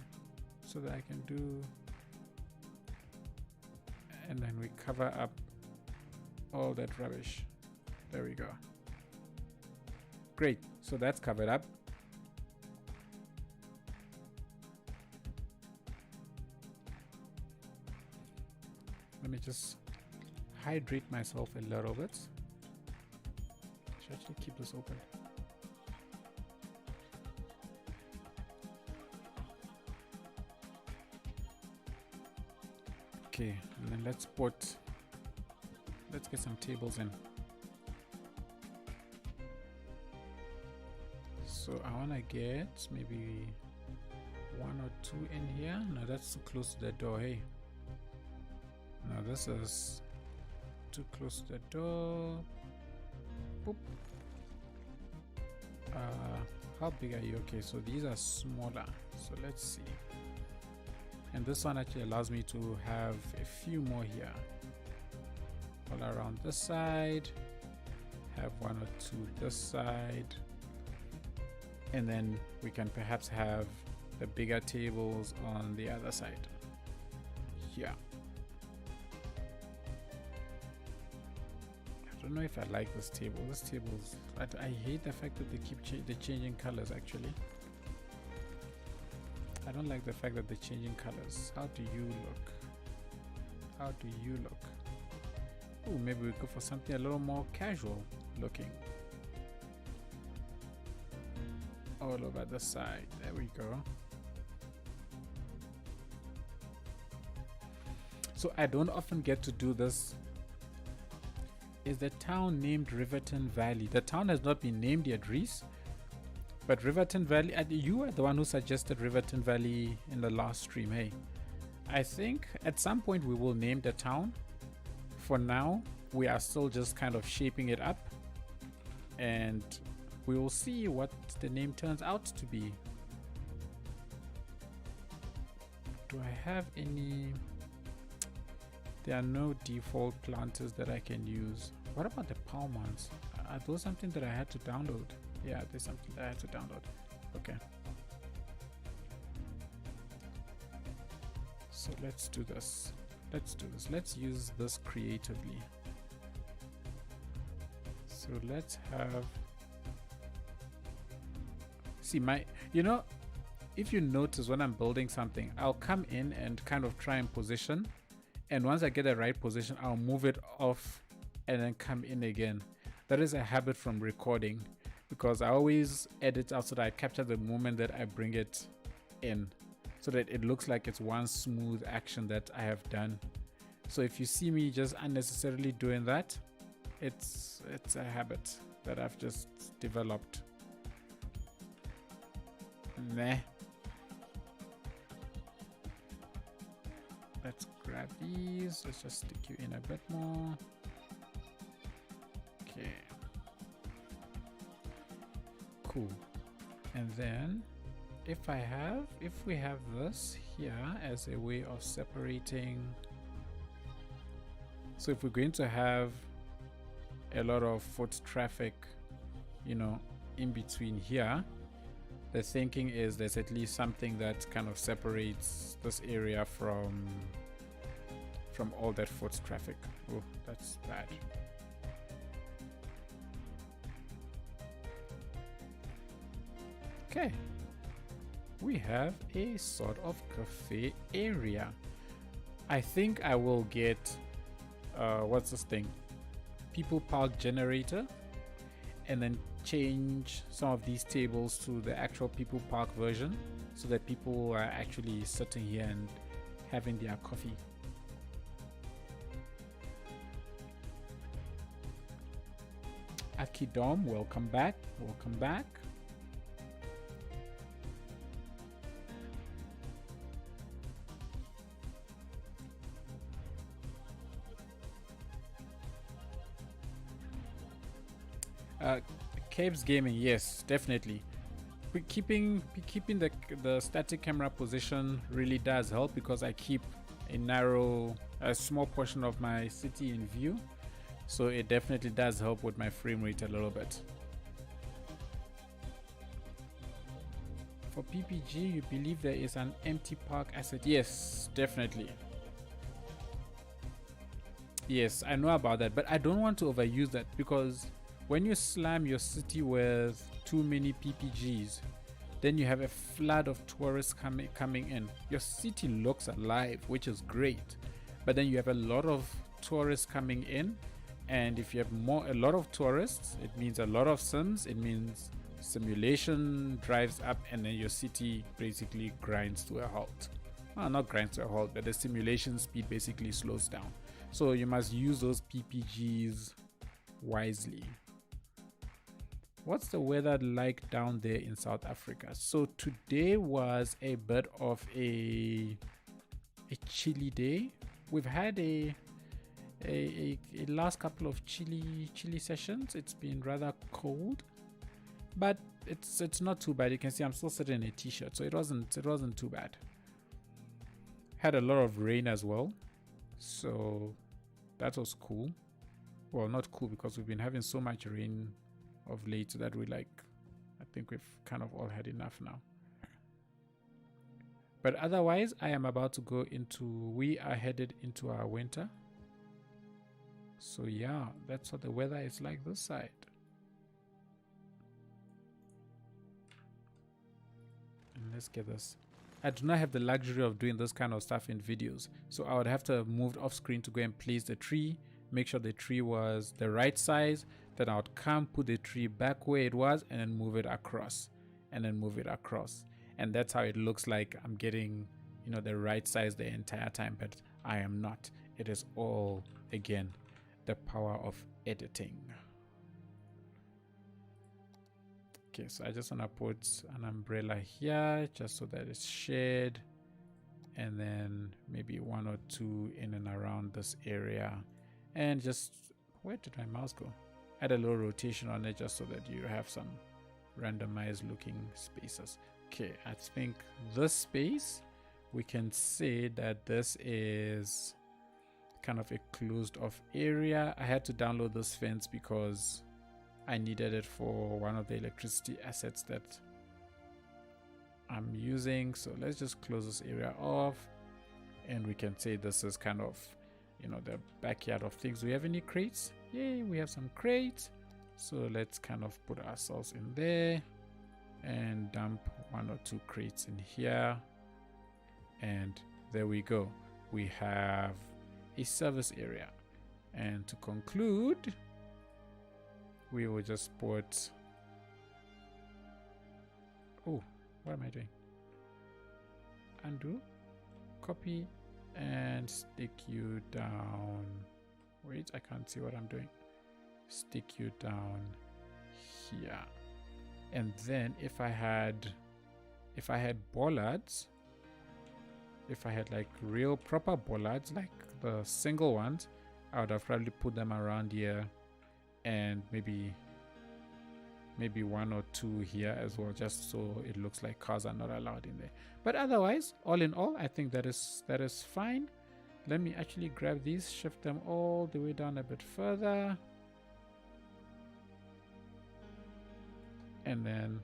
So that I can do... And then we cover up all that rubbish. There we go. Great. So that's covered up. Let me just hydrate myself a little bit. I should actually keep this open. Okay, and then let's get some tables in. So I want to get maybe 1 or 2 in here. No, that's too close to the door. Hey, no, this is too close to the door. Boop. How big are you? Okay, so these are smaller, so let's see. And this one actually allows me to have a few more here, all around this side, have 1 or 2 this side, and then we can perhaps have the bigger tables on the other side. Yeah, I don't know if I like this table. This table's, I hate the fact that they keep they're changing colors. Actually, I don't like the fact that they're changing colors. How do you look? How do you look? Oh, maybe we go for something a little more casual looking. All over the side. There we go. So I don't often get to do this. Is the town named Riverton Valley? The town has not been named yet, Reese. But Riverton Valley, you were the one who suggested Riverton Valley in the last stream. Hey, I think at some point we will name the town. For now, we are still just kind of shaping it up, and we will see what the name turns out to be. Do I have any? There are no default planters that I can use. What about the palm ones? Are those something that I had to download? Yeah, there's something that I had to download. Okay. So let's do this. Let's do this. Let's use this creatively. So let's have... See, if you notice when I'm building something, I'll come in and kind of try and position. And once I get the right position, I'll move it off and then come in again. That is a habit from recording, because I always edit out so that I capture the moment that I bring it in, so that it looks like it's one smooth action that I have done. So if you see me just unnecessarily doing that, it's a habit that I've just developed. Meh. Let's grab these. Let's just stick you in a bit more. Okay. Cool. And then if we have this here as a way of separating, so if we're going to have a lot of foot traffic, in between here, the thinking is there's at least something that kind of separates this area from all that foot traffic. Oh, that's bad. Okay, we have a sort of cafe area. I think I will get what's this thing, people park generator, and then change some of these tables to the actual people park version, so that people are actually sitting here and having their coffee. Akidom, welcome back. Welcome back. Caves Gaming, yes, definitely. Keeping the static camera position really does help, because I keep a small portion of my city in view, so it definitely does help with my frame rate a little bit. For PPG, you believe there is an empty park asset? Yes, definitely. Yes, I know about that, but I don't want to overuse that, because when you slam your city with too many PPGs, then you have a flood of tourists coming in. Your city looks alive, which is great, but then you have a lot of tourists coming in, and if you have a lot of tourists, it means a lot of sims. It means simulation drives up, and then your city basically grinds to a halt. Well, not grinds to a halt, but the simulation speed basically slows down. So you must use those PPGs wisely. what's the weather like down there in South Africa? So today was a bit of a chilly day. We've had a last couple of chilly sessions. It's been rather cold, but it's not too bad. You can see I'm still sitting in a t-shirt, so it wasn't too bad. Had a lot of rain as well, so that was cool. Well, not cool because we've been having so much rain of late that I think we've kind of all had enough now. But otherwise, I am about to go we are headed into our winter. So yeah, that's what the weather is like this side. And let's get this. I do not have the luxury of doing this kind of stuff in videos. So I would have to have moved off screen to go and place the tree, make sure the tree was the right size. Then I would come, put the tree back where it was, and then move it across, and then move it across. And that's how it looks like I'm getting, the right size the entire time, but I am not. It is all, again, the power of editing. Okay, so I just want to put an umbrella here just so that it's shared, and then maybe one or two in and around this area, and just, where did my mouse go? Add a little rotation on it just so that you have some randomized looking spaces. Okay, I think this space, we can say that this is kind of a closed off area. I had to download this fence because I needed it for one of the electricity assets that I'm using. So let's just close this area off, and we can say this is kind of, the backyard of things. Do we have any crates? Yay, we have some crates. So let's kind of put ourselves in there and dump one or two crates in here, and there we go. We have a service area, and to conclude, we will just put, oh, what am I doing? Undo, copy, and stick you down. Wait, I can't see what I'm doing. Stick you down here. And then if I had bollards, if I had like real proper bollards, like the single ones, I would have probably put them around here, and maybe one or two here as well, just so it looks like cars are not allowed in there. But otherwise, all in all, I think that is fine. Let me actually grab these, shift them all the way down a bit further, and then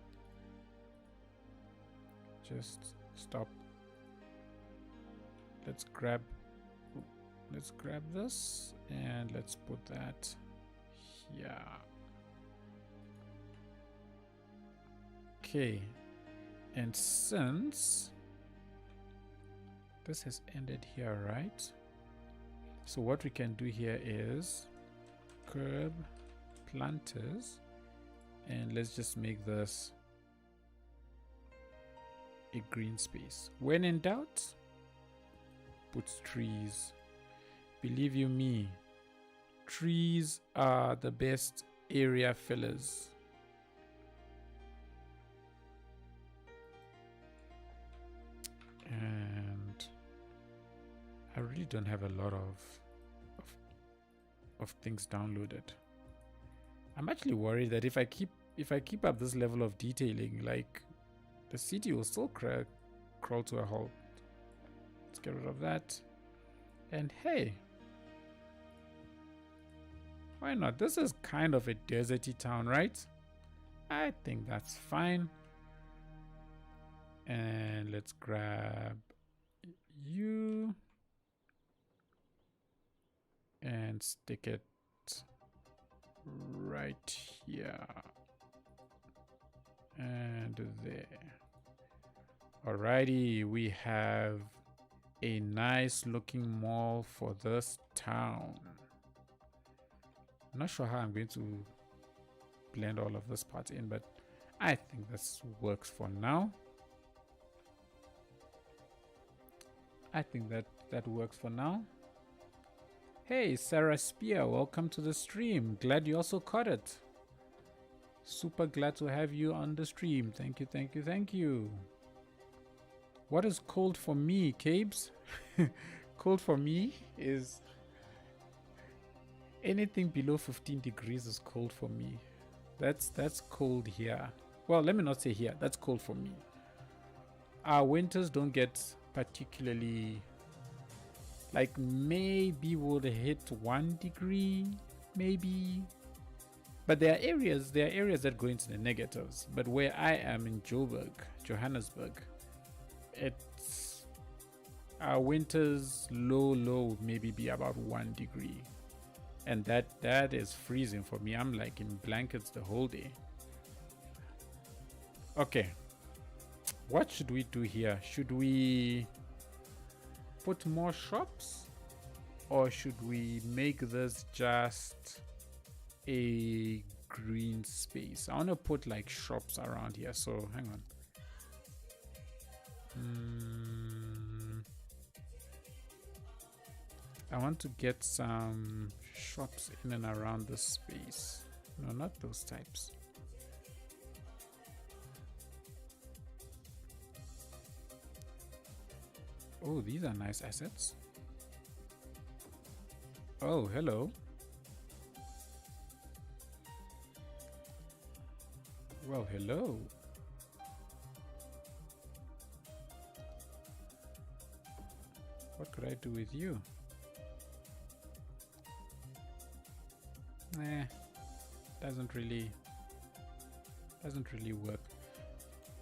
just stop. Let's grab this, and let's put that here. Okay, and since this has ended here, right? So what we can do here is curb planters, and let's just make this a green space. When in doubt, put trees. Believe you me, trees are the best area fillers. And I really don't have a lot of things downloaded. I'm actually worried that if I keep up this level of detailing, like, the city will still crawl to a halt. Let's get rid of that. And hey, why not? This is kind of a deserty town, right? I think that's fine. And let's grab you and stick it right here and there. Alrighty, we have a nice looking mall for this town. I'm not sure how I'm going to blend all of this part in, but I think this works for now. I think that works for now. Hey, Sarah Spear, welcome to the stream. Glad you also caught it. Super glad to have you on the stream. Thank you, thank you, thank you. What is cold for me, Cabes? Cold for me is anything below 15 degrees is cold for me. That's cold here. Well, let me not say here. That's cold for me. Our winters don't get particularly, like, maybe would hit 1 degree, maybe. But there are areas that go into the negatives. But where I am in Johannesburg, it's our winters low maybe be about 1 degree. And that is freezing for me. I'm like in blankets the whole day. Okay. What should we do here? Should we put more shops? Or should we make this just a green space? I want to put like shops around here. So hang on. I want to get some shops in and around the space. No, not those types. Oh, these are nice assets. Oh, hello. Well, hello. What could I do with you? Doesn't really work.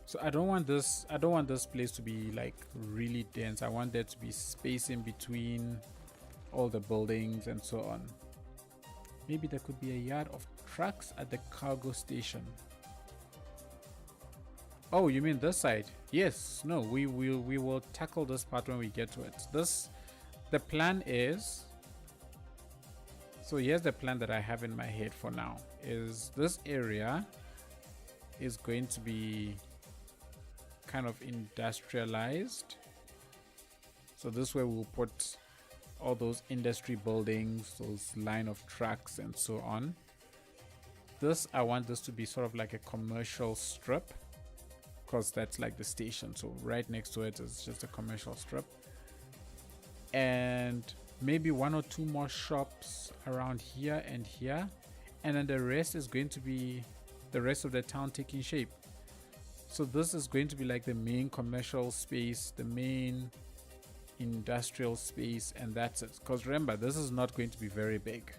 So I don't want this place to be like really dense. I want there to be space in between all the buildings and so on. Maybe there could be a yard of trucks at the cargo station. Oh, you mean this side? Yes. No, we will tackle this part when we get to it. The plan is, so here's the plan that I have in my head for now, is this area is going to be kind of industrialized. So this way we'll put all those industry buildings, those line of trucks and so on. I want this to be sort of like a commercial strip, because that's like the station. So right next to it is just a commercial strip. And maybe 1 or 2 more shops around here and here, and then the rest is going to be the rest of the town taking shape. So this is going to be like the main commercial space, the main industrial space, and that's it. Because remember, this is not going to be very big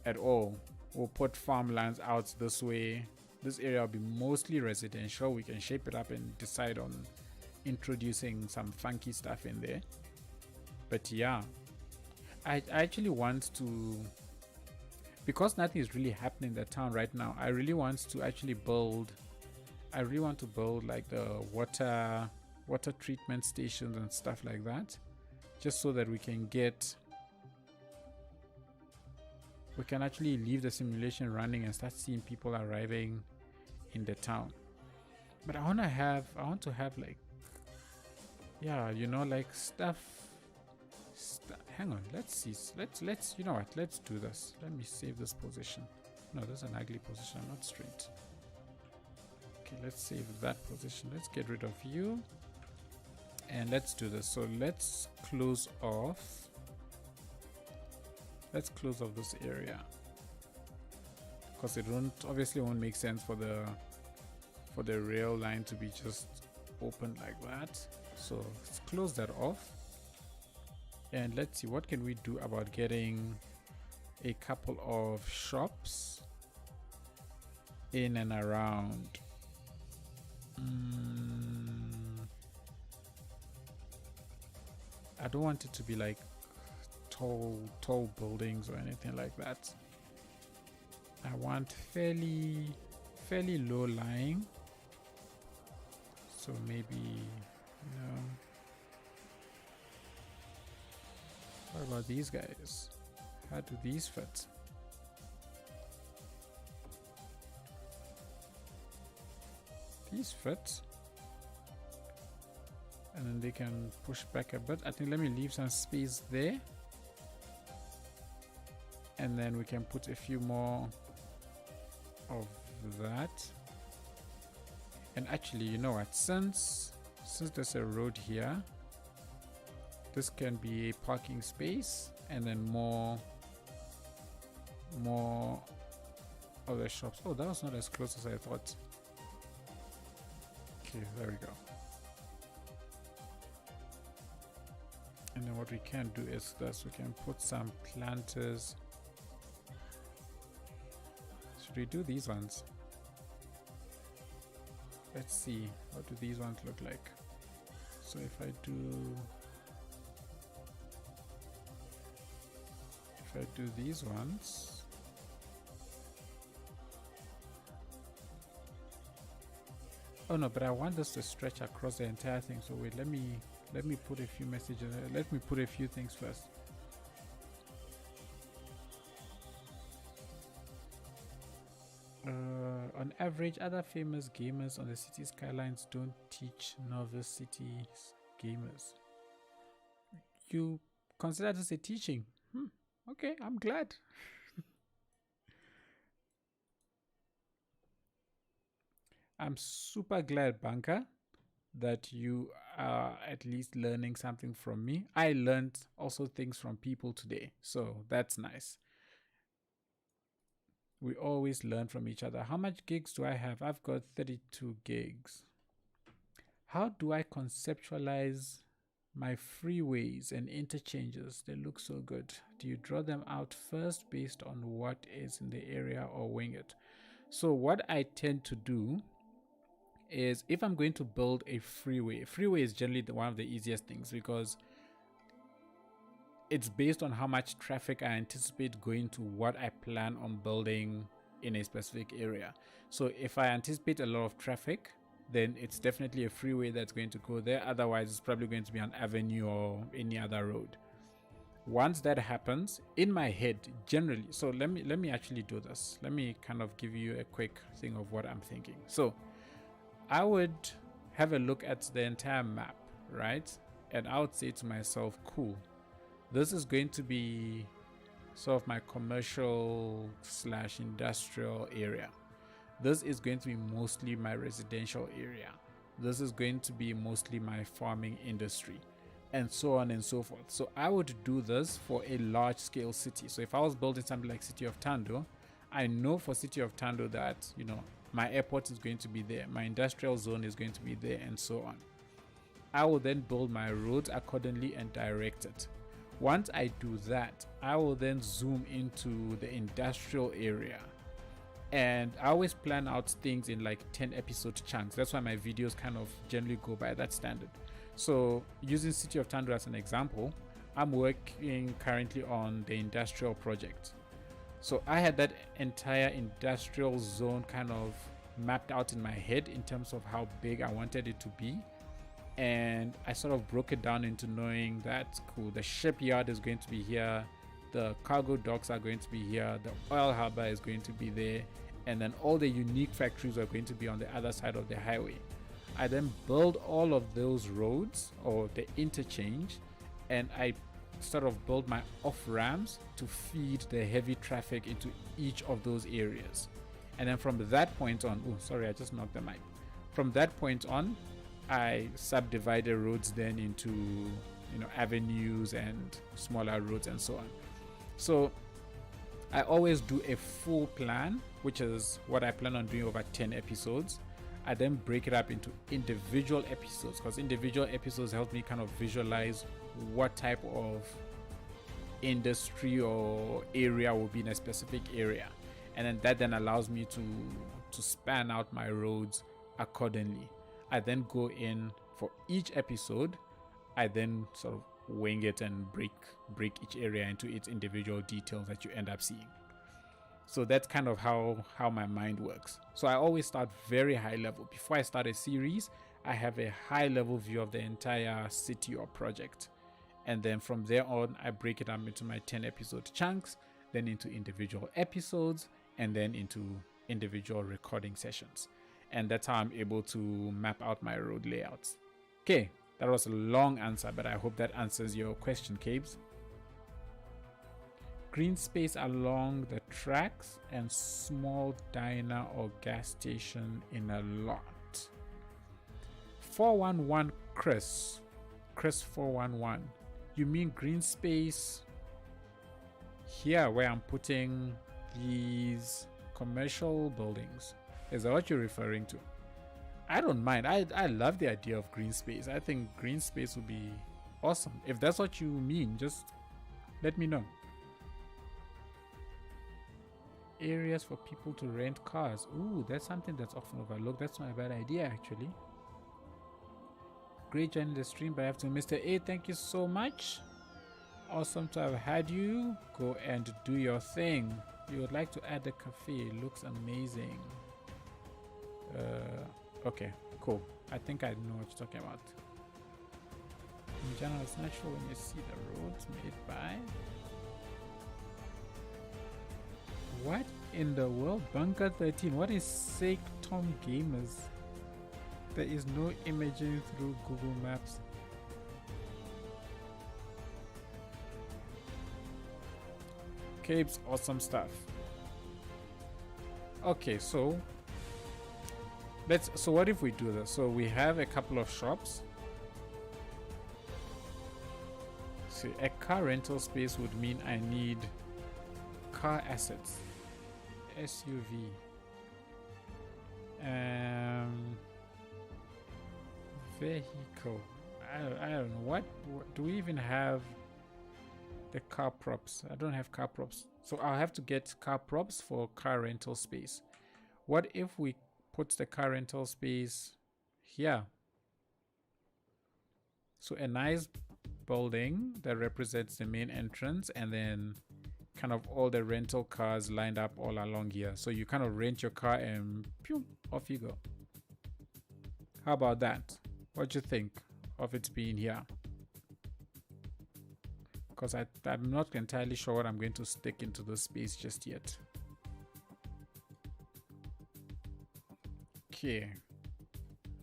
at all. We'll put farmlands out this way. This area will be mostly residential. We can shape it up and decide on introducing some funky stuff in there. But yeah, I actually want to, because nothing is really happening in the town right now, I really want to build like the water treatment stations and stuff like that, just so that we can actually leave the simulation running and start seeing people arriving in the town. But I want to have like, yeah, you know, like stuff. Hang on, let's see. Let's you know what? Let's do this. Let me save this position. No, this is an ugly position. I'm not straight. Okay, let's save that position. Let's get rid of you, and let's do this. So let's close off. Let's close off this area, because it obviously won't make sense for the rail line to be just open like that. So let's close that off. And let's see, what can we do about getting a couple of shops in and around. I don't want it to be like tall buildings or anything like that. I want fairly low lying. So maybe, you know, what about these guys? How do these fit? These fit. And then they can push back a bit. I think let me leave some space there. And then we can put a few more of that. And actually, you know what, since there's a road here, this can be a parking space, and then more other shops. Oh, that was not as close as I thought. Okay, there we go. And then what we can do is this, we can put some planters. Should we do these ones? Let's see, what do these ones look like? So if I do these ones, oh no, but I want this to stretch across the entire thing. So wait, let me put a few messages, let me put a few things first. On average, other famous gamers on the city skylines don't teach novice city gamers. You consider this a teaching? Okay, I'm glad. I'm super glad, Banka, that you are at least learning something from me. I learned also things from people today, so that's nice. We always learn from each other. How much gigs do I have? I've got 32 gigs. How do I conceptualize my freeways and interchanges? They look so good. Do you draw them out first based on what is in the area, or wing it? So what I tend to do is, if I'm going to build a freeway is generally one of the easiest things, because it's based on how much traffic I anticipate going to what I plan on building in a specific area. So if I anticipate a lot of traffic, then it's definitely a freeway that's going to go there. Otherwise, it's probably going to be an avenue or any other road. Once that happens, in my head, generally, so let me actually do this. Let me kind of give you a quick thing of what I'm thinking. So I would have a look at the entire map, right? And I would say to myself, cool, this is going to be sort of my commercial / industrial area. This is going to be mostly my residential area. This is going to be mostly my farming industry, and so on and so forth. So I would do this for a large scale city. So if I was building something like City of Tando, I know for City of Tando that, you know, my airport is going to be there, my industrial zone is going to be there, and so on. I will then build my roads accordingly and direct it. Once I do that, I will then zoom into the industrial area. And I always plan out things in like 10 episode chunks. That's why my videos kind of generally go by that standard. So using City of Tando as an example, I'm working currently on the industrial project. So I had that entire industrial zone kind of mapped out in my head in terms of how big I wanted it to be. And I sort of broke it down into knowing that, cool, the shipyard is going to be here, the cargo docks are going to be here, the oil harbor is going to be there, and then all the unique factories are going to be on the other side of the highway. I then build all of those roads, or the interchange, and I sort of build my off ramps to feed the heavy traffic into each of those areas. And then from that point on, oh sorry, I just knocked the mic. From that point on, I subdivide the roads then into, you know, avenues and smaller roads and so on. So I always do a full plan, which is what I plan on doing over 10 episodes. I then break it up into individual episodes, because individual episodes help me kind of visualize what type of industry or area will be in a specific area. And then that then allows me to span out my roads accordingly. I then go in for each episode. I then sort of wing it and break each area into its individual details that you end up seeing. So that's kind of how my mind works. So I always start very high level. Before I start a series, I have a high level view of the entire city or project. And then from there on, I break it up into my 10 episode chunks, then into individual episodes, and then into individual recording sessions. And that's how I'm able to map out my road layouts. Okay, that was a long answer, but I hope that answers your question, Cabes. green space along the tracks, and small diner or gas station in a lot. 411 Chris 411, you mean green space here where I'm putting these commercial buildings? Is that what you're referring to? I don't mind. I love the idea of green space. I think green space would be awesome. If that's what you mean, just let me know. Areas for people to rent cars. Ooh, that's something that's often overlooked. That's not a bad idea, actually. Great joining the stream by afternoon. Mr. A, thank you so much. Awesome to have had you. Go and do your thing. You would like to add a cafe. Looks amazing. Okay, cool. I think I know what you're talking about. In general, it's natural when you see the roads made by... What in the world? Bunker 13. What is sake Tom Gamers? There is no imaging through Google Maps. Capes, awesome stuff. Okay, so so what if we do this? So we have a couple of shops. See, a car rental space would mean I need car assets. SUV. Vehicle. I don't know. What do we even have? The car props. I don't have car props. So I'll have to get car props for car rental space. What if we put the car rental space here? So a nice building that represents the main entrance, and then kind of all the rental cars lined up all along here. So you kind of rent your car and pew, off you go. How about that? What do you think of it being here? Because I'm not entirely sure what I'm going to stick into this space just yet. Okay.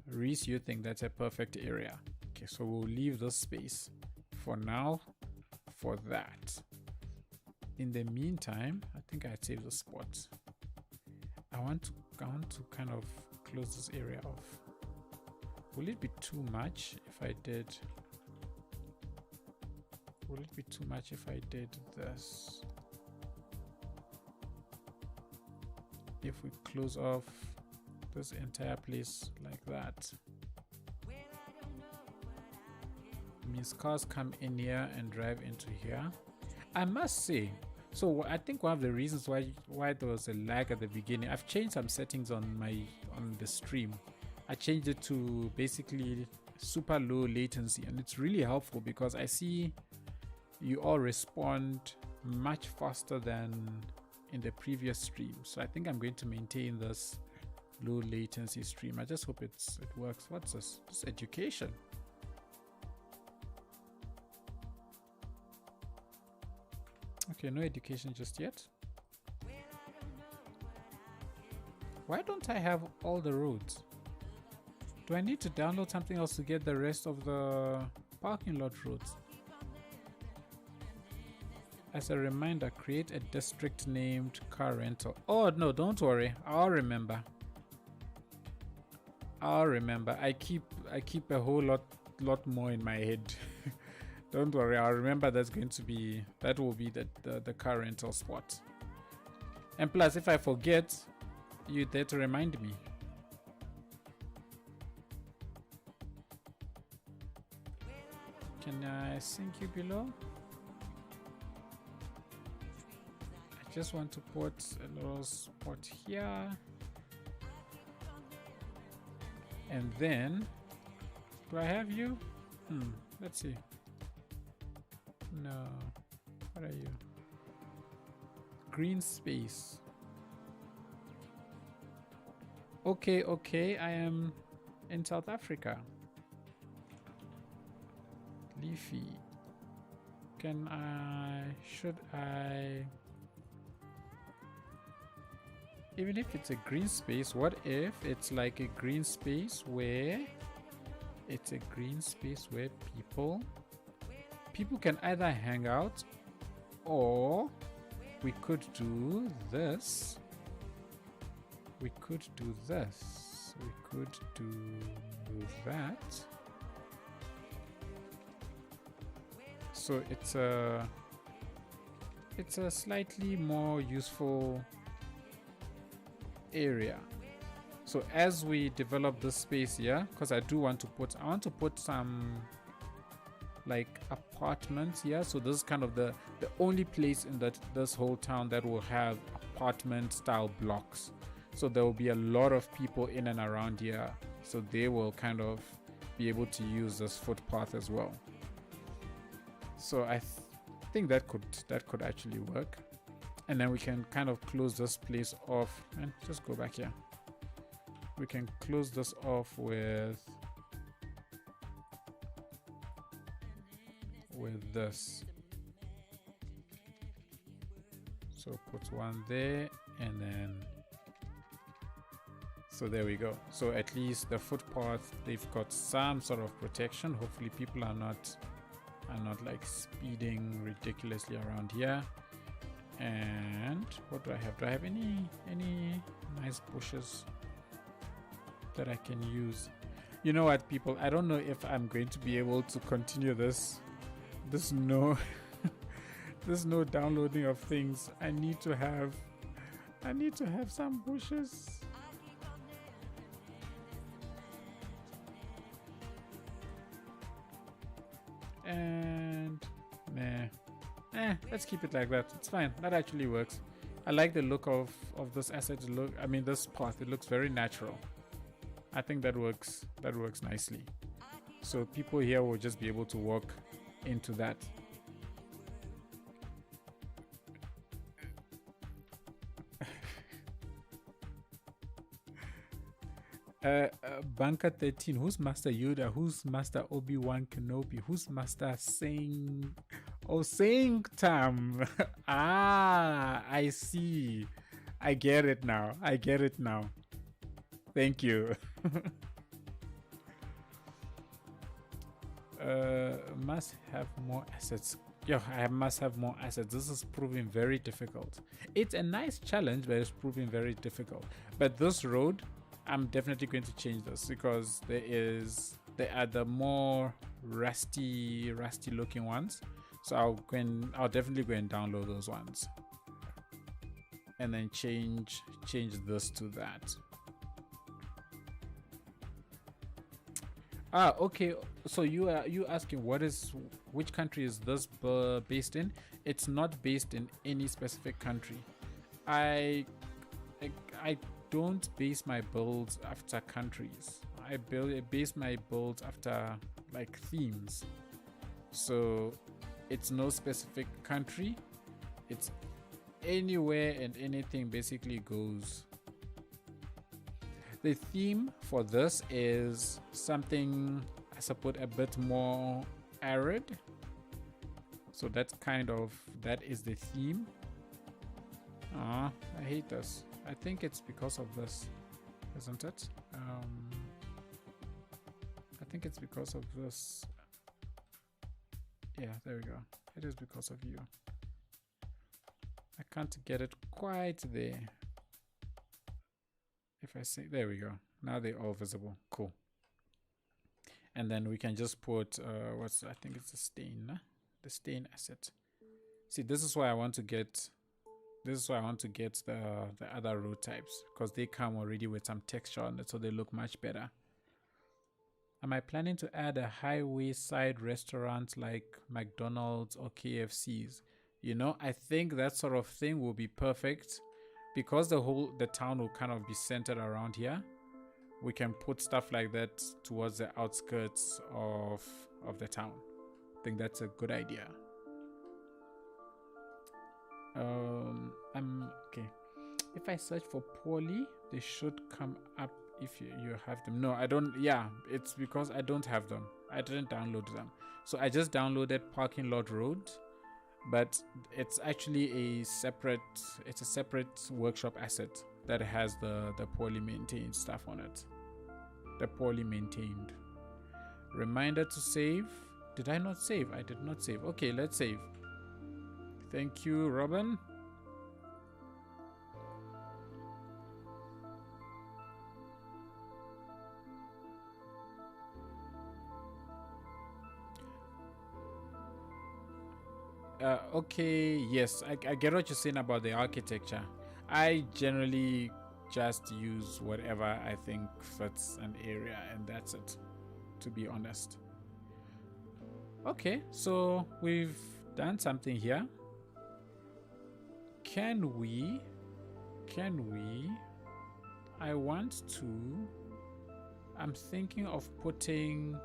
Reese, you think that's a perfect area. Okay, so we'll leave this space for now for that. In the meantime, I think I'd save the spot. I want to kind of close this area off. Will it be too much if I did... Will it be too much if I did this? If we close off this entire place like that. It means cars come in here and drive into here. I must say, so I think one of the reasons why there was a lag at the beginning, I've changed some settings on the stream. I changed it to basically super low latency, and it's really helpful because I see you all respond much faster than in the previous stream. So I think I'm going to maintain this low latency stream. I just hope it works. What's this? It's education. Okay, no education just yet. Why don't I have all the roads? Do I need to download something else to get the rest of the parking lot roads? As a reminder, create a district named car rental. Oh no, don't worry. I'll remember. I keep a whole lot more in my head. Don't worry, I'll remember that will be the car rental spot. And plus, if I forget, you're there to remind me. Can I sync you below? I just want to put a little spot here. And then, do I have you? Let's see. No. What are you? Green space. Okay, I am in South Africa. Leafy. Should I... Even if it's a green space, what if it's like a green space where people can either hang out or we could do this. We could do this. We could do that. So it's a slightly more useful area. So as we develop this space here, because I want to put some like apartments here. So this is kind of the only place in this whole town that will have apartment style blocks. So there will be a lot of people in and around here. So they will kind of be able to use this footpath as well. So I think that could actually work. And then we can kind of close this place off and just go back here. We can close this off with this. So put one there, and then so there we go. So at least the footpath, they've got some sort of protection. Hopefully people are not like speeding ridiculously around here. And what do I have? Do I have any nice bushes that I can use? You know what, people, I don't know if I'm going to be able to continue this no this no downloading of things. I need to have some bushes. And let's keep it like that. It's fine. That actually works. I like the look of this asset. This path, it looks very natural. I think that works nicely. So people here will just be able to walk into that. Banker 13, who's Master Yoda? Who's Master Obi-Wan Kenobi? Who's Master Sing? Oh, Sing Tam. Ah, I see. I get it now. Thank you. Must have more assets. Yeah, I must have more assets. This is proving very difficult. It's a nice challenge, but it's proving very difficult. But this road, I'm definitely going to change this because there are the more rusty looking ones. So I'll definitely go and download those ones. And then change this to that. Ah, okay. So you asking which country is this based in? It's not based in any specific country. I don't base my builds after countries. I base my builds after like themes. So it's no specific country. It's anywhere and anything basically goes. The theme for this is something, I suppose, a bit more arid. So that is the theme. I hate this. I think it's because of this, isn't it? I think it's because of this. Yeah, there we go. It is because of you. I can't get it quite there. If I say, there we go. Now they're all visible. Cool. And then we can just put I think it's the stain asset. See, this is why I want to get the other road types, because they come already with some texture on it, so they look much better. Am I planning to add a highway side restaurant like McDonald's or KFC's? You know, I think that sort of thing will be perfect because the town will kind of be centered around here. We can put stuff like that towards the outskirts of the town. I think that's a good idea. Okay. If I search for poly, they should come up if you have them. No, I don't. Yeah, it's because I don't have them. I didn't download them. So I just downloaded Parking Lot Road, but it's actually a separate workshop asset that has the poorly maintained stuff on it. The poorly maintained. Reminder to save. Did I not save? I did not save. Okay, let's save. Thank you, Robin. Okay, yes, I get what you're saying about the architecture. I generally just use whatever I think fits an area, and that's it, to be honest. Okay, so we've done something here. Can we I want to, I'm thinking of putting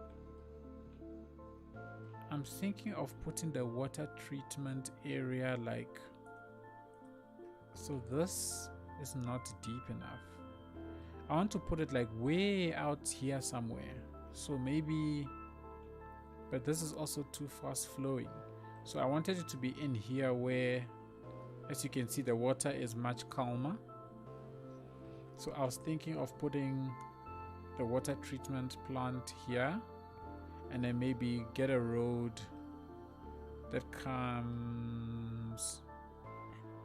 the water treatment area like so. This is not deep enough. I want to put it like way out here somewhere, so maybe, but this is also too fast flowing, so I wanted it to be in here where, as you can see, the water is much calmer. So I was thinking of putting the water treatment plant here, and then maybe get a road that comes,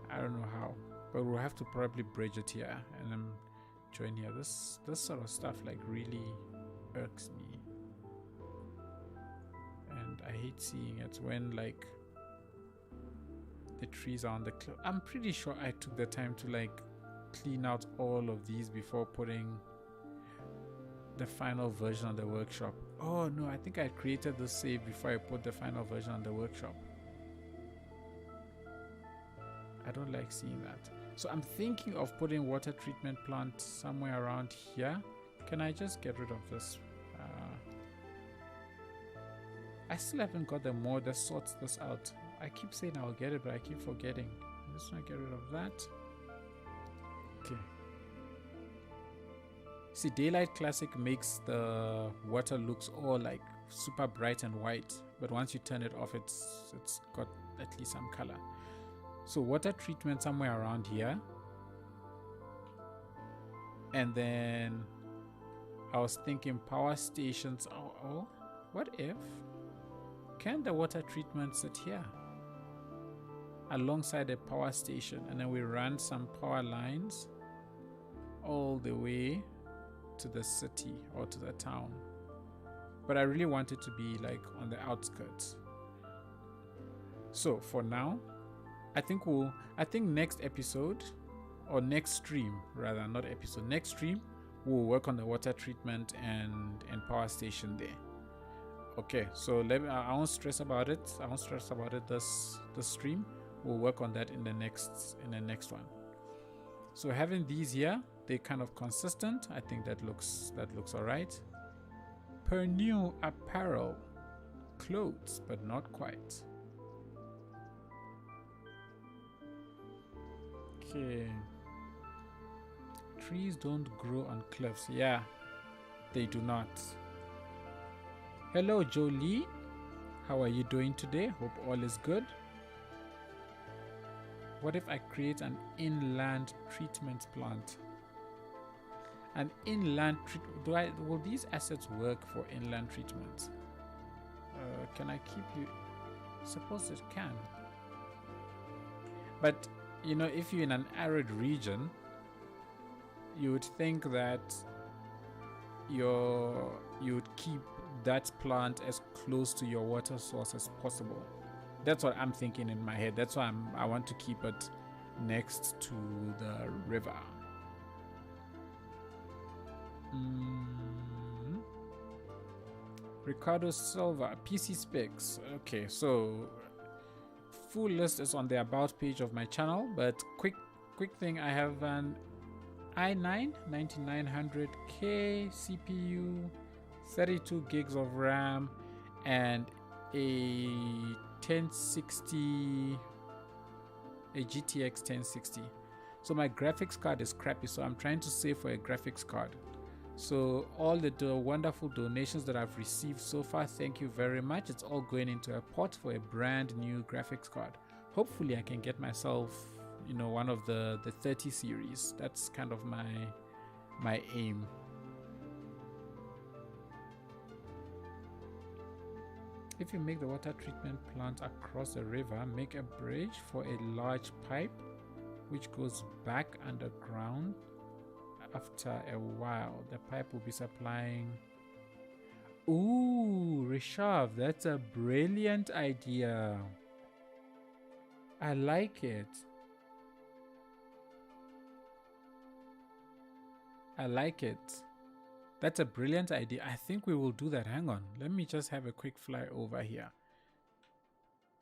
I don't know how, but we'll have to probably bridge it here and then join here. This sort of stuff like really irks me, and I hate seeing it when like the trees are on the cliff. I'm pretty sure I took the time to like clean out all of these before putting the final version on the workshop. Oh no, I think I created the save before I put the final version on the workshop. I don't like seeing that. So I'm thinking of putting water treatment plant somewhere around here. Can I just get rid of this? I still haven't got the mod that sorts this out. I keep saying I'll get it, but I keep forgetting. I'm just gonna get rid of that. Okay. See, Daylight Classic makes the water looks all like super bright and white, but once you turn it off, it's got at least some color. So water treatment somewhere around here, and then I was thinking power stations. Oh, what if? Can the water treatment sit here alongside a power station, and then we run some power lines all the way to the city or to the town? But I really want it to be like on the outskirts. So for now, I think next episode, or next stream rather, not episode, next stream we'll work on the water treatment and power station there. Okay, so I won't stress about it. I won't stress about it this stream. We'll work on that in the next one. So having these here, they're kind of consistent. I think that looks all right. Per new apparel, clothes, but not quite. Okay. Trees don't grow on cliffs. Yeah, they do not. Hello, Jolie. How are you doing today? Hope all is good. What if I create an inland treatment plant? An inland will these assets work for inland treatment? Can I keep you? Suppose it can. But you know, if you're in an arid region, you would think that you would keep that plant as close to your water source as possible. That's what I'm thinking in my head. That's why I want to keep it next to the river. Ricardo Silva, PC specs. Okay, so full list is on the about page of my channel, but quick thing, I have an i9 9900K CPU, 32 gigs of RAM, and a 1060, a GTX 1060. So my graphics card is crappy, so I'm trying to save for a graphics card. So all the wonderful donations that I've received so far, thank you very much. It's all going into a pot for a brand new graphics card. Hopefully I can get myself, you know, one of the 30 series. That's kind of my aim. If you make the water treatment plant across the river, make a bridge for a large pipe which goes back underground. After a while, the pipe will be supplying. Ooh, Rishav, that's a brilliant idea. I like it. I like it. That's a brilliant idea. I think we will do that. Hang on. Let me just have a quick fly over here.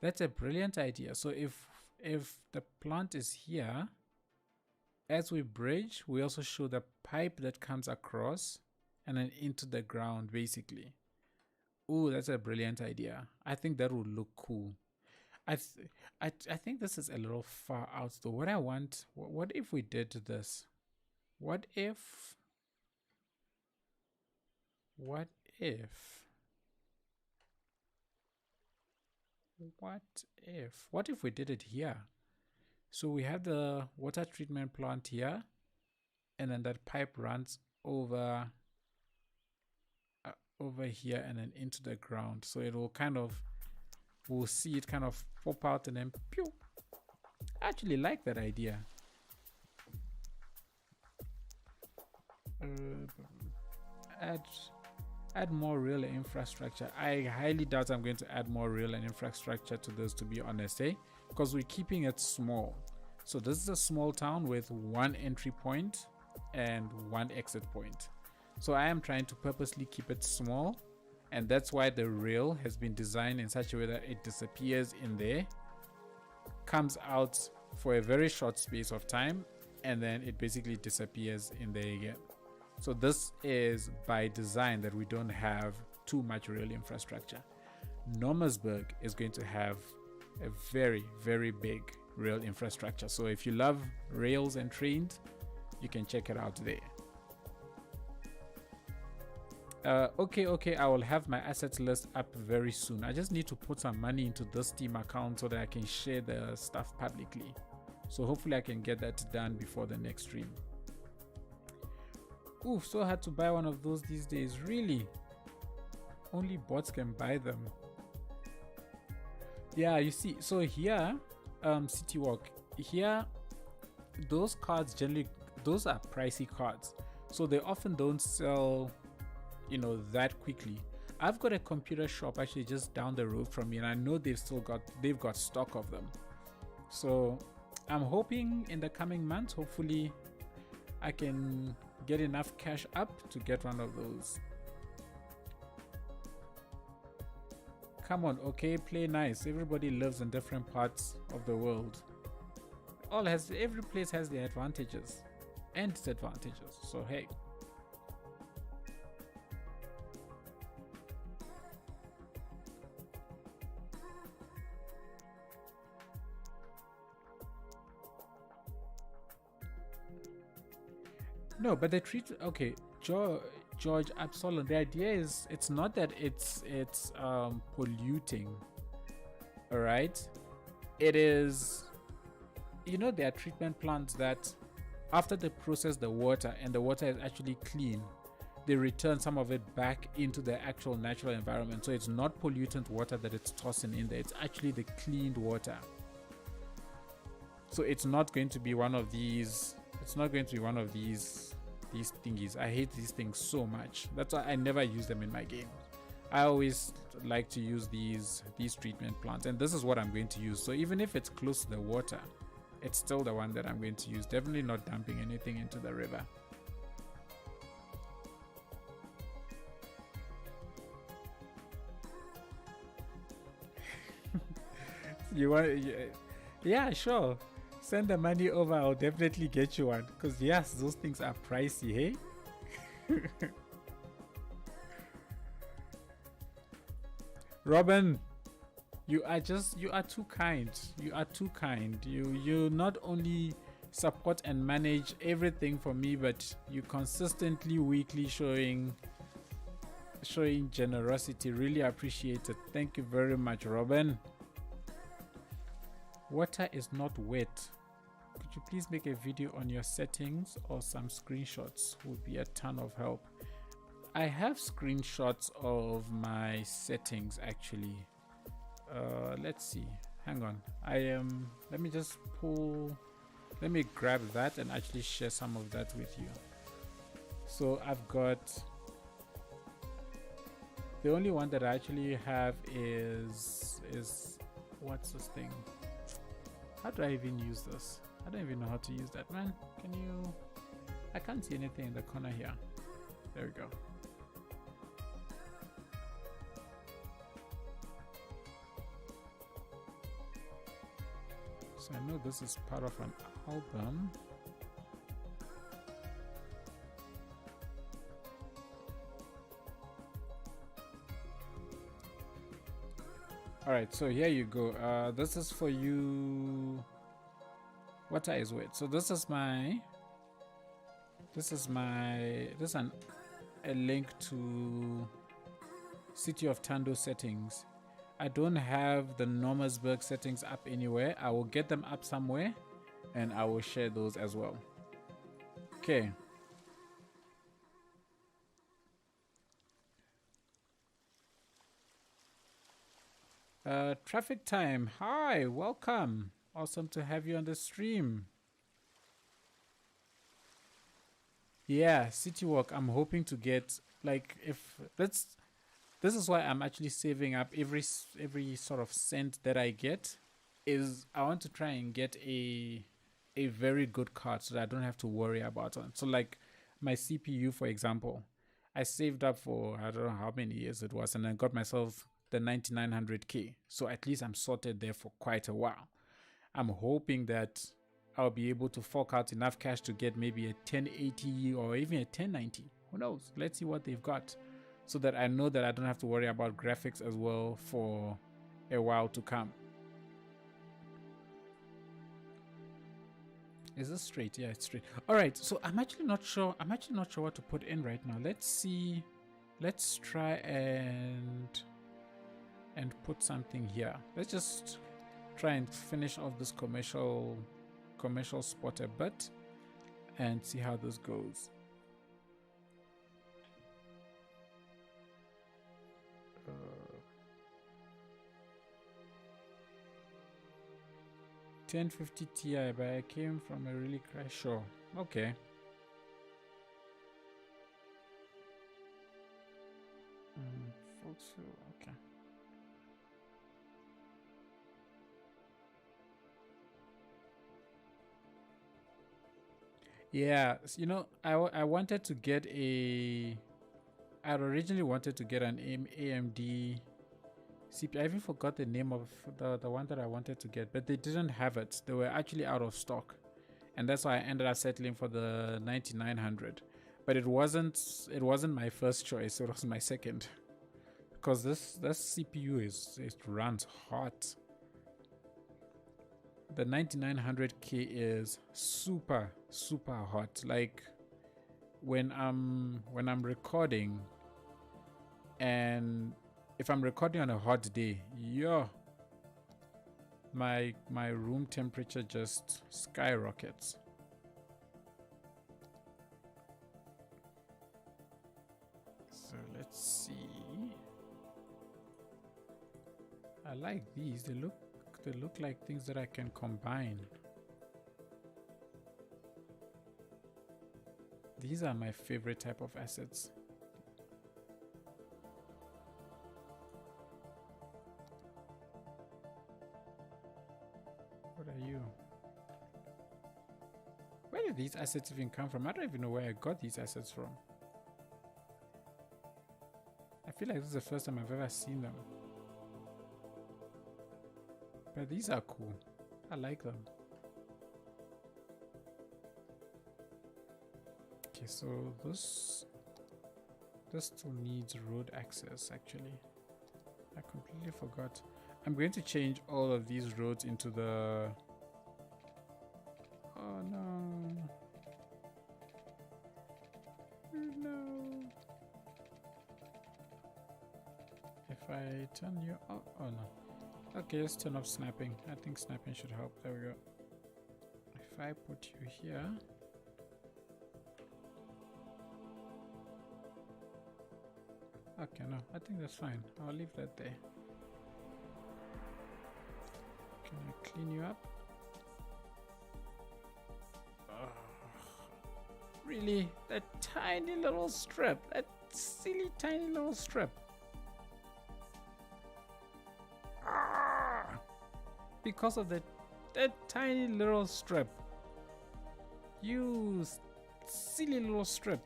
That's a brilliant idea. So if the plant is here, as we bridge, we also show the pipe that comes across and then into the ground, basically. Ooh, that's a brilliant idea. I think that would look cool. I think this is a little far out though. What I want, what if we did this? What if what if we did it here? So we have the water treatment plant here, and then that pipe runs over here and then into the ground. So it will kind of, we'll see it kind of pop out and then pew. I actually like that idea. Add more rail and infrastructure. I highly doubt I'm going to add more rail and infrastructure to this, to be honest, because we're keeping it small. So this is a small town with one entry point and one exit point. So I am trying to purposely keep it small, and that's why the rail has been designed in such a way that it disappears in there, comes out for a very short space of time, and then it basically disappears in there again. So this is by design, that we don't have too much rail infrastructure. Normersburg is going to have a very, very big rail infrastructure. So if you love rails and trains, you can check it out there. Okay, I will have my assets list up very soon. I just need to put some money into this Steam account so that I can share the stuff publicly. So hopefully I can get that done before the next stream. Oof, so hard to buy one of those these days. Really? Only bots can buy them. Yeah, you see, so here, City Walk, here, those cards generally, those are pricey cards. So they often don't sell, you know, that quickly. I've got a computer shop actually just down the road from me, and I know they've got stock of them. So I'm hoping in the coming months, hopefully I can get enough cash up to get one of those. Come on, okay, play nice. Everybody lives in different parts of the world. Every place has their advantages and disadvantages. So hey. No, but the treat. Okay, George Absalom. The idea is, it's not that it's polluting. All right, it is. You know, there are treatment plants that, after they process the water and the water is actually clean, they return some of it back into the actual natural environment. So it's not pollutant water that it's tossing in there. It's actually the cleaned water. So it's not going to be one of these. It's not going to be one of these thingies. I hate these things so much. That's why I never use them in my game. I always like to use these treatment plants, and this is what I'm going to use. So even if it's close to the water, it's still the one that I'm going to use. Definitely not dumping anything into the river. You want? Yeah, sure. Send the money over. I'll definitely get you one. Because yes, those things are pricey, hey? Robin, you are too kind. You are too kind. You not only support and manage everything for me, but you consistently weekly showing generosity. Really appreciate it. Thank you very much, Robin. Water is not wet. Could you please make a video on your settings, or some screenshots would be a ton of help. I have screenshots of my settings actually. Let's see. Hang on. Let me grab that and actually share some of that with you. So I've got, the only one that I actually have is what's this thing? How do I even use this? I don't even know how to use that, man. Can you... I can't see anything in the corner here. There we go. So I know this is part of an album. Alright, so here you go. This is for you. What is it? So this is a link to City of Tando settings. I don't have the Normersburg settings up anywhere. I will get them up somewhere and I will share those as well. Okay. Traffic time. Hi, welcome. Awesome to have you on the stream. Yeah, City Walk. I'm hoping to get, like, if that's... This is why I'm actually saving up every sort of cent that I get. Is I want to try and get a very good card so that I don't have to worry about it. So like my CPU, for example, I saved up for I don't know how many years it was, and I got myself the 9900K. So at least I'm sorted there for quite a while. I'm hoping that I'll be able to fork out enough cash to get maybe a 1080 or even a 1090. Who knows? Let's see what they've got, so that I know that I don't have to worry about graphics as well for a while to come. Is this straight? Yeah, it's straight. All right, so I'm actually not sure what to put in right now. Let's see. Let's try and put something here. Let's just try and finish off this commercial spot a bit and see how this goes. 1050 Ti, but I came from a really crash show. Okay. Okay. Yeah, you know, I wanted to get a... I originally wanted to get an AMD CPU. I even forgot the name of the one that I wanted to get, but they didn't have it. They were actually out of stock, and that's why I ended up settling for the 9900. But it wasn't my first choice. It was my second, because this CPU it runs hot. The 9900K is super hot. Like when I'm recording, and if I'm recording on a hot day, my room temperature just skyrockets. So let's see. I like these. They look like things that I can combine. These are my favorite type of assets. What are you? Where did these assets even come from? I don't even know where I got these assets from. I feel like this is the first time I've ever seen them. But these are cool. I like them. Okay, so this still needs road access actually. I completely forgot. I'm going to change all of these roads into the... Oh no. No. If I turn you... Oh no. Okay, let's turn off snapping. I think snapping should help. There we go. If I put you here... Okay, no, I think that's fine. I'll leave that there. Can I clean you up? Really? That tiny little strip. That silly tiny little strip. Because of the that tiny little strip. You silly little strip.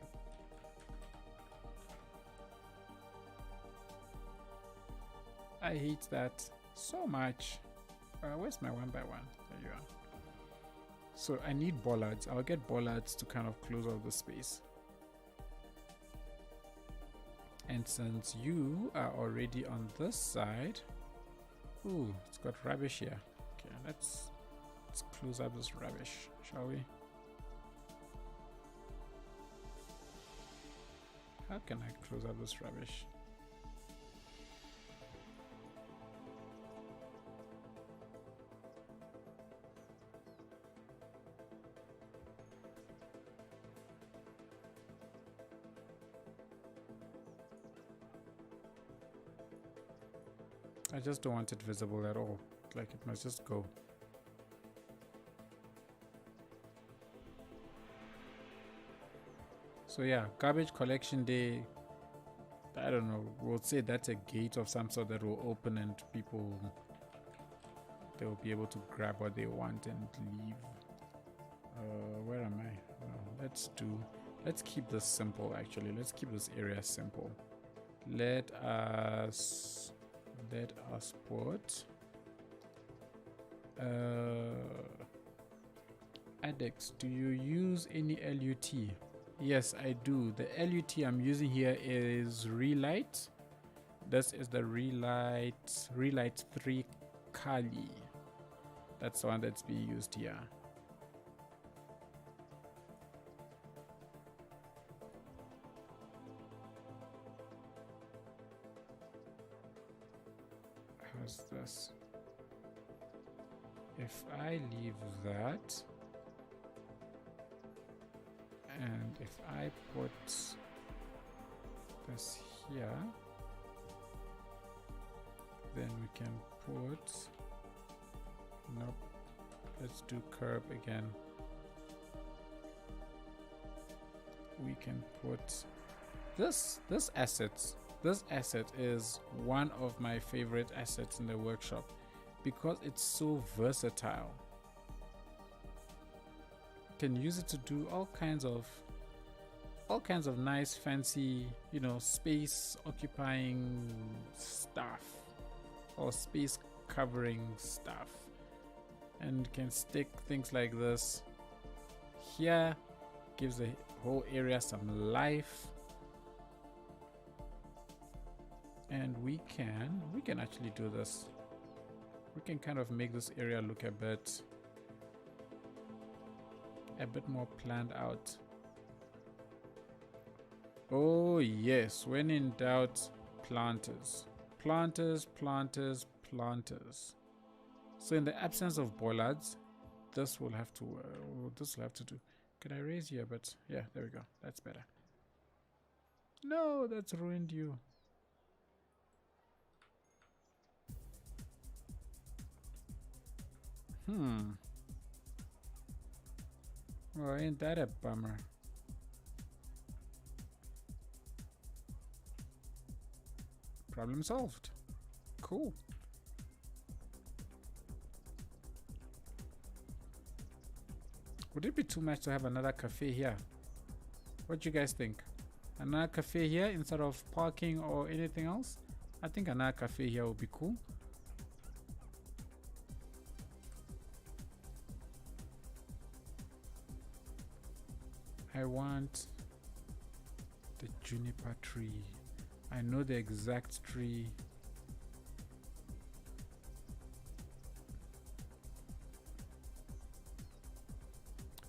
I hate that so much. Where's my 1x1? There you are. So I need bollards. I'll get bollards to kind of close off the space. And since you are already on this side, ooh, it's got rubbish here. Okay, let's close up this rubbish, shall we? How can I close up this rubbish? I just don't want it visible at all. Like, it must just go. So yeah, garbage collection day, I don't know, we'll say that's a gate of some sort that will open and people, they will be able to grab what they want and leave. Where am I? Well, let's keep this simple actually. Let's keep this area simple. Let us put Adex, do you use any LUT? Yes, I do. The LUT I'm using here is Relight. This is the Relight 3 Kali. That's the one that's being used here. How's this? If I leave that, and if I put this here, then we can put, nope, let's do curb again. We can put this asset. This asset is one of my favorite assets in the workshop because it's so versatile. Can use it to do all kinds of nice fancy, you know, space occupying stuff or space covering stuff, and can stick things like this here, gives the whole area some life. And we can actually do this. We can kind of make this area look a bit more planned out. Oh yes, when in doubt, planters. Planters. So in the absence of bollards, this will have to do. Can I raise here? But yeah, there we go. That's better. No, that's ruined you. Well, ain't that a bummer? Problem solved. Cool. Would it be too much to have another cafe here? What do you guys think? Another cafe here instead of parking or anything else? I think another cafe here would be cool. I want the juniper tree. I know the exact tree.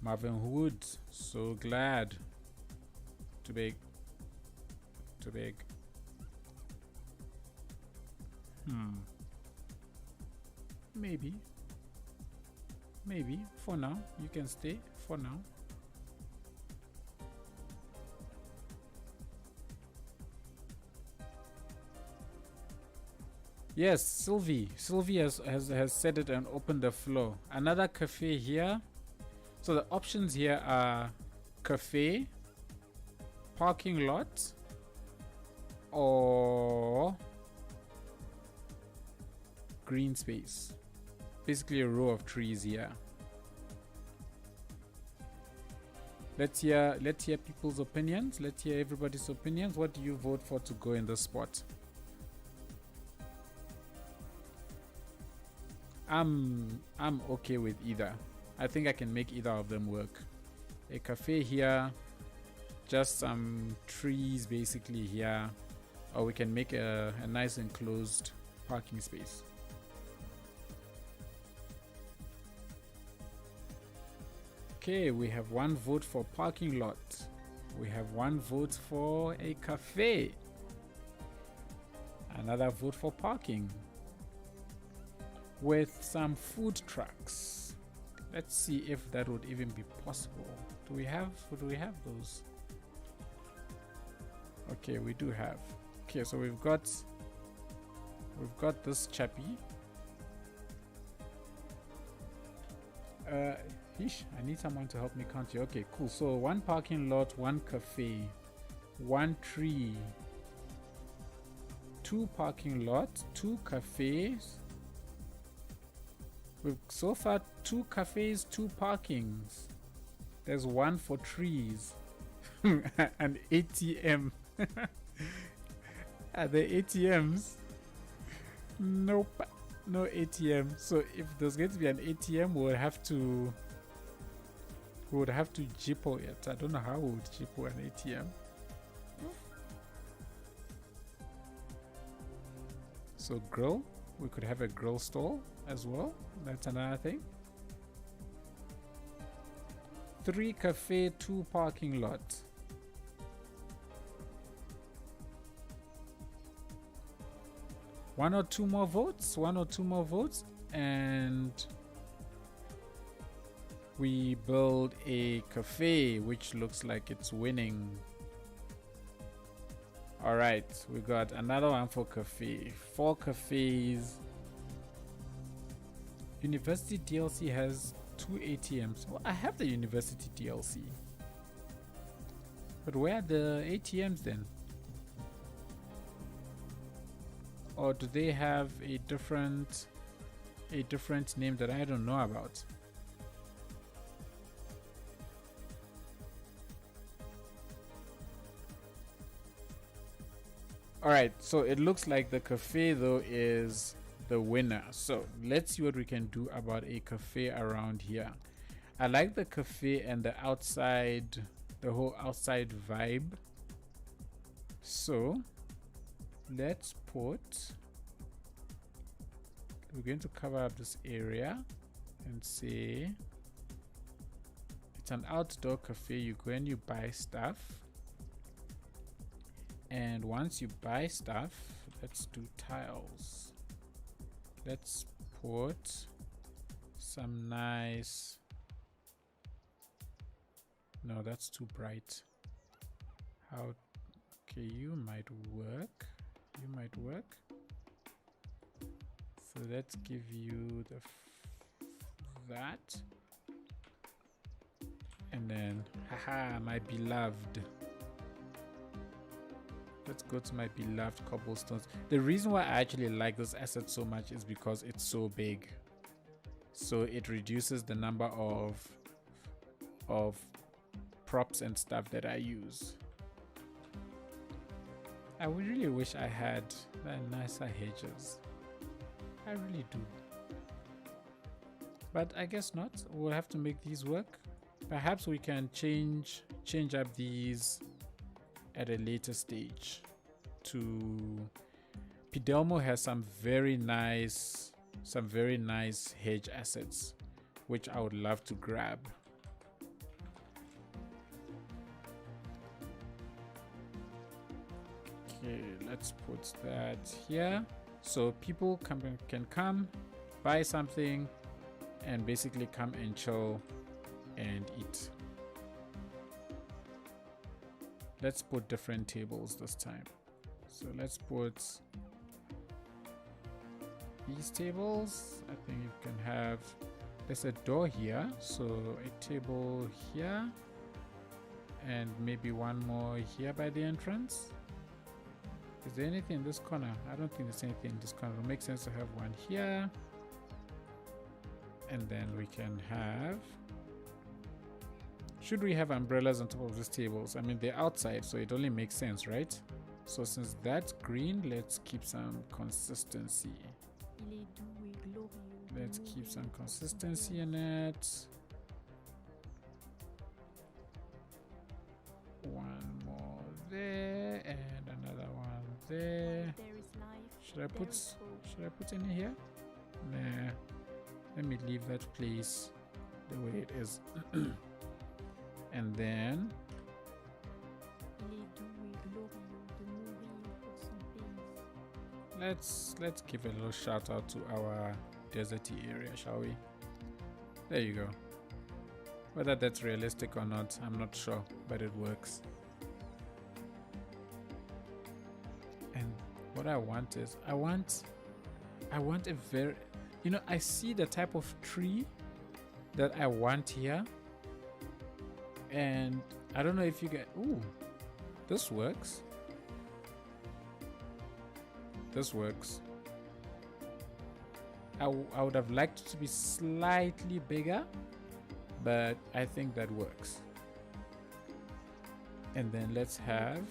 Marvin Wood, so glad. Too big. Maybe for now you can stay for now. Yes, Sylvie has said it and opened the floor. Another cafe here. So the options here are cafe, parking lot, or green space. basically a row of trees here. Let's hear people's opinions. Let's hear everybody's opinions. What do you vote for to go in this spot? I'm okay with either. I think I can make either of them work. A cafe here, just some trees basically here, or we can make a nice enclosed parking space. Okay, we have one vote for parking lot. We have one vote for a cafe. Another vote for parking. With some food trucks. Let's see if that would even be possible. Do we have those? Okay, we do have. Okay, so we've got this chappy. I need someone to help me count here. Okay, cool. So one parking lot, one cafe, one tree, two parking lots, two cafes. We've so far 2 cafes, 2 parkings. There's one for trees. An ATM. Are there ATMs? Nope. No ATM. So if there's going to be an ATM, we would have to jippo it. I don't know how we would jippo an ATM. So grill. We could have a grill stall as well. That's another thing. 3 cafe, 2 parking lot. One or two more votes, and we build a cafe, which looks like it's winning. All right, we got another one for cafe. 4 cafes. University DLC has 2 ATMs. Well, I have the University DLC, but where are the ATMs then? Or do they have a different name that I don't know about? Alright, so it looks like the cafe though is the winner. So let's see what we can do about a cafe around here. I like the cafe and the outside, the whole outside vibe. So let's put, we're going to cover up this area and say it's an outdoor cafe. You go and you buy stuff, and once you buy stuff, let's do tiles. Let's put some nice, no, that's too bright. How, okay, you might work. So let's give you the that, and then haha, my beloved. Let's go to my beloved cobblestones. The reason why I actually like this asset so much is because it's so big, so it reduces the number of props and stuff that I use. I would really wish I had nicer hedges. I really do. But I guess not. We'll have to make these work. Perhaps we can change up these at a later stage. Pidelmo has some very nice hedge assets, which I would love to grab. Okay, let's put that here so people can come, buy something, and basically come and chill and eat. Let's put different tables this time. So let's put these tables. I think you can have, there's a door here, so a table here and maybe one more here by the entrance. Is there anything in this corner? I don't think there's anything in this corner. It makes sense to have one here. And then we can have... Should we have umbrellas on top of these tables? I mean, they're outside, so it only makes sense, right? So since that's green, let's keep some consistency. Let's keep some consistency in it. One more there and another one there. Should I put any here? Nah. Let me leave that place the way it is. And then let's give a little shout out to our deserty area, shall we? There you go. Whether that's realistic or not, I'm not sure, but it works. And what I want is I want a very, you know, I see the type of tree that I want here, and I don't know if you get... Ooh, this works. This works. I would have liked it to be slightly bigger, but I think that works. And then let's have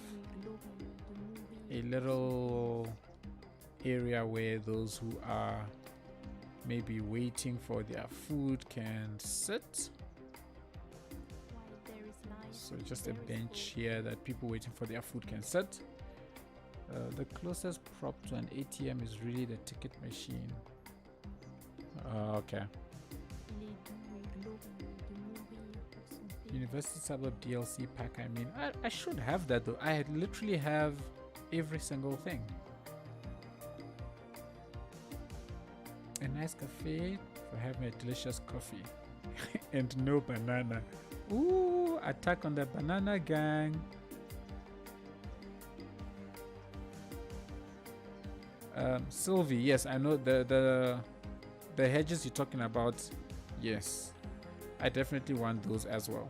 a little area where those who are maybe waiting for their food can sit. So just a bench here that people waiting for their food can sit. The closest prop to an ATM is really the ticket machine. Okay. University Suburb DLC pack. I mean, I should have that though. I literally have every single thing. A nice cafe for having a delicious coffee. And no banana. Ooh, attack on the banana gang. Sylvie, yes, I know the hedges you're talking about. Yes, I definitely want those as well.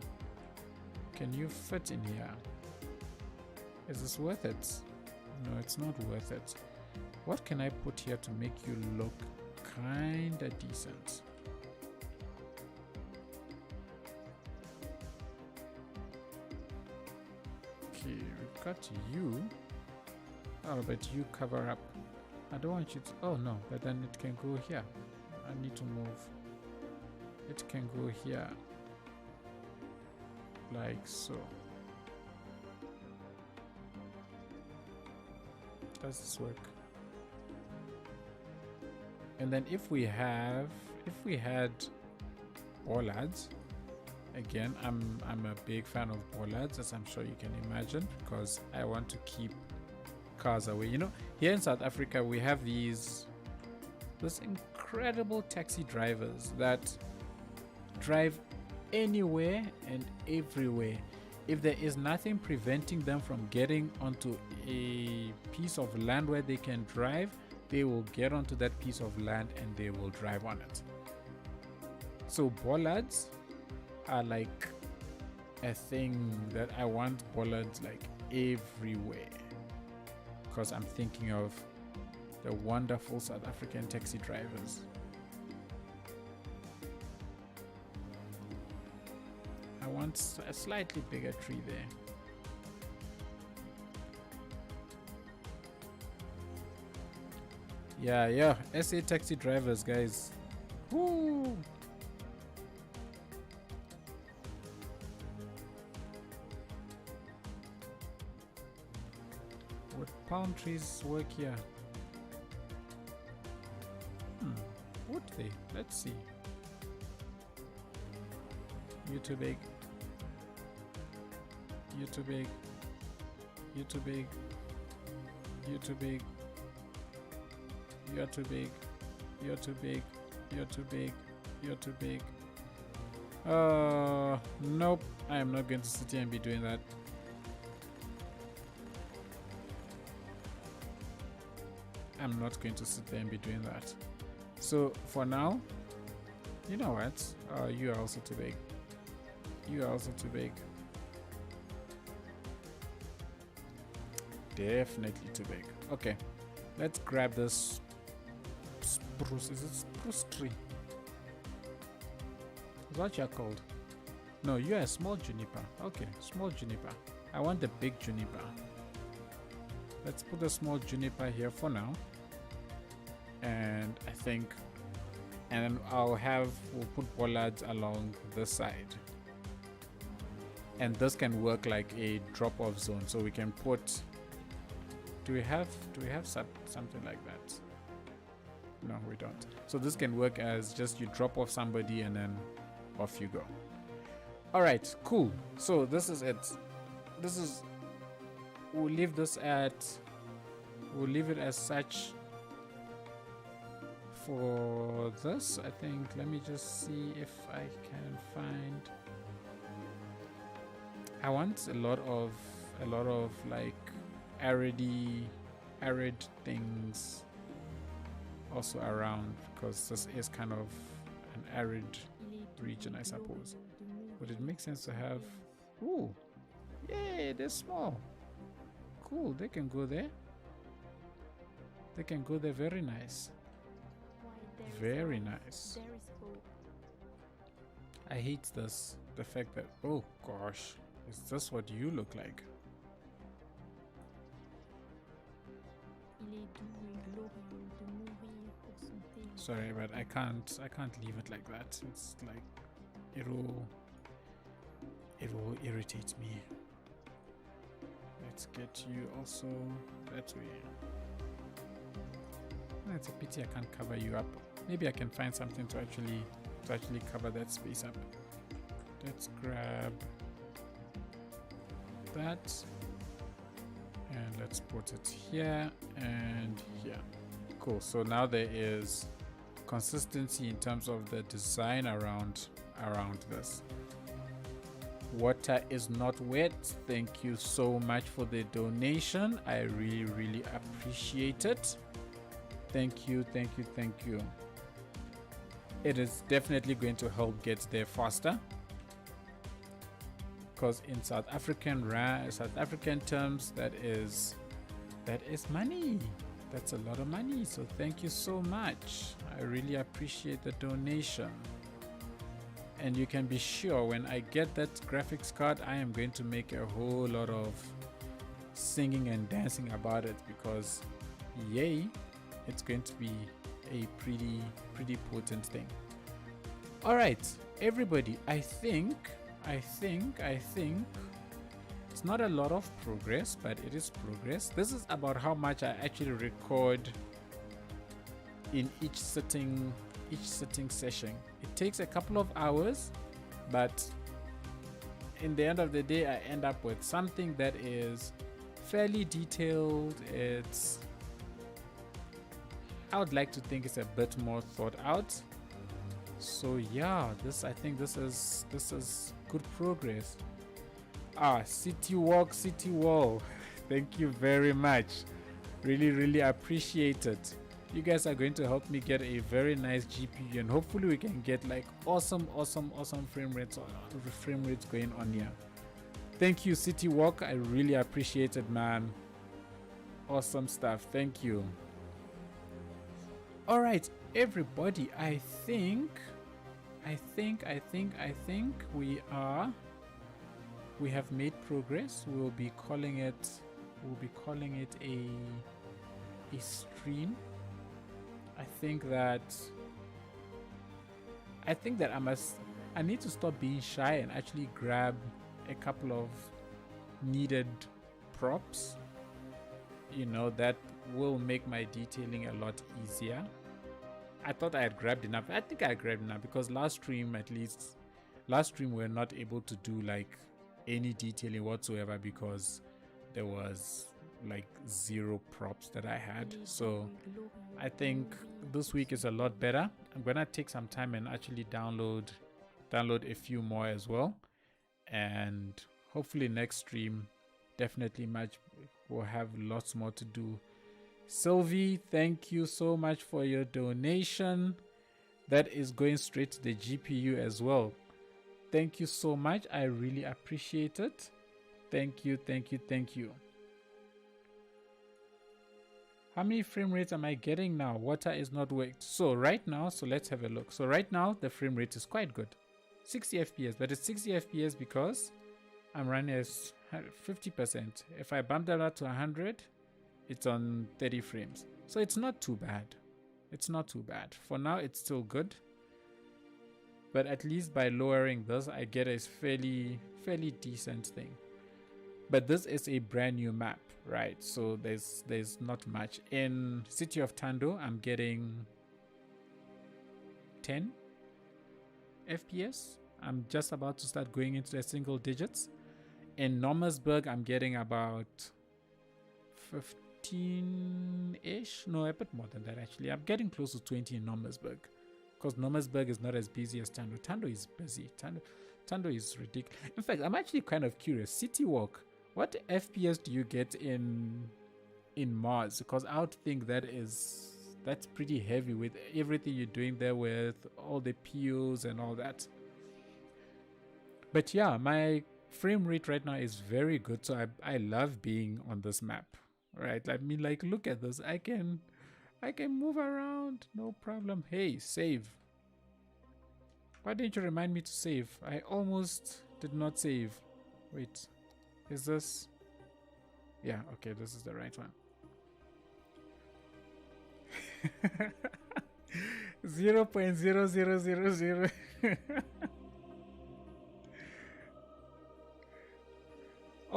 Can you fit in here? Is this worth it? No, it's not worth it. What can I put here to make you look kinda decent? Okay, we've got you. Oh, but you cover up. I don't want you to... Oh no, but then it can go here. I need to move. It can go here. Like so. Does this work? And then if we had bollards, again, I'm a big fan of bollards, as I'm sure you can imagine, because I want to keep cars away. You know, here in South Africa we have these incredible taxi drivers that drive anywhere and everywhere. If there is nothing preventing them from getting onto a piece of land where they can drive, they will get onto that piece of land and they will drive on it. So bollards are like a thing that I want. Bollards like everywhere, because I'm thinking of the wonderful South African taxi drivers. I want a slightly bigger tree there. Yeah, SA taxi drivers, guys. Woo! Would palm trees work here? Would they? Let's see. You too big. You too big. You too big. You too big. You're too big. You're too big. You're too big. You're too big. Nope. I am not going to sit here and be doing that. I'm not going to sit there and be doing that. So for now, you know what? You are also too big. You are also too big. Definitely too big. Okay, let's grab this spruce. Is it spruce tree? What you're called? No, you're a small juniper. Okay, small juniper. I want the big juniper. Let's put the small juniper here for now. And I think, and we'll put bollards along this side. And this can work like a drop-off zone. So we can put, do we have something like that? No, we don't. So this can work as just you drop off somebody and then off you go. All right, cool. So this is it. We'll leave it as such for this. I think, let me just see if I can find, I want a lot of like arid things also around, because this is kind of an arid region, I suppose. Would it make sense to have, ooh, yay, they're small. Cool, they can go there. They can go there, very nice. Very nice. I hate this, the fact that, oh gosh, is this what you look like? Sorry, but I can't leave it like that. It's like it will irritate me. Let's get you also that way. It's a pity I can't cover you up. Maybe I can find something to actually cover that space up. Let's grab that and let's put it here and here. Cool. So now there is consistency in terms of the design around this. Water is not wet. Thank you so much for the donation. I really appreciate it. Thank you. It is definitely going to help get there faster, because in South African terms, that is money. That's a lot of money. So thank you so much. I really appreciate the donation. And you can be sure when I get that graphics card, I am going to make a whole lot of singing and dancing about it, because yay, it's going to be a pretty potent thing. All right, everybody, I think it's not a lot of progress, but it is progress. This is about how much I actually record in each sitting session. It takes a couple of hours, but in the end of the day, I end up with something that is fairly detailed. I would like to think it's a bit more thought out. So yeah, I think this is good progress. City walk, city wall. Thank you very much. Really appreciate it. You guys are going to help me get a very nice GPU, and hopefully we can get like awesome frame rates going on here. Thank you, City Walk. I really appreciate it, man. Awesome stuff. Thank you. All right, everybody. I think we have made progress. We'll be calling it a stream. I think that I need to stop being shy and actually grab a couple of needed props. You know, that will make my detailing a lot easier. I thought I had grabbed enough. I think I grabbed enough, because last stream we're not able to do like any detailing whatsoever, because there was like 0 props that I had. So I think this week is a lot better. I'm gonna take some time and actually download a few more as well, and hopefully next stream definitely we'll have lots more to do. Sylvie, thank you so much for your donation. That is going straight to the GPU as well. Thank you so much. I really appreciate it. Thank you. How many frame rates am I getting now? Water is not worked. So right now, let's have a look. So right now the frame rate is quite good. 60 FPS, but it's 60 FPS because I'm running at 50%. If I bump that up to 100, it's on 30 frames. So it's not too bad. It's not too bad. For now, it's still good. But at least by lowering this, I get a fairly decent thing. But this is a brand new map, right? So there's not much. In City of Tando, I'm getting 10 FPS. I'm just about to start going into the single digits. In Normersburg, I'm getting about 15-ish. No, a bit more than that actually. I'm getting close to 20 in Normersburg. Because Normersburg is not as busy as Tando. Tando is busy. Tando is ridiculous. In fact, I'm actually kind of curious. City Walk, what FPS do you get in Mars? Because I would think that's pretty heavy with everything you're doing there with all the POs and all that. But yeah, my frame rate right now is very good, so I love being on this map, right? I mean, like, look at this. I can move around, no problem. Hey, save. Why didn't you remind me to save? I almost did not save. Wait, is this? Yeah, okay, this is the right one. 0.0000.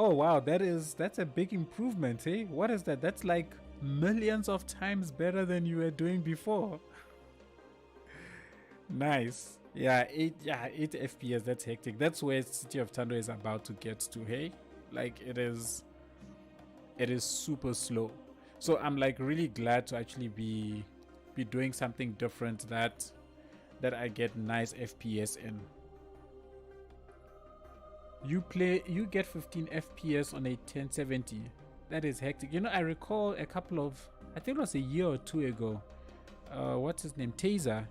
Oh wow, that's a big improvement, eh? What is that? That's like millions of times better than you were doing before. Nice. Yeah, 8 FPS, that's hectic. That's where City of Tando is about to get to, hey? Like it is super slow. So I'm like really glad to actually be doing something different that I get nice FPS in. You get 15 FPS on a 1070. That is hectic. You know, I recall a couple of, I think it was a year or two ago, what's his name, Taser,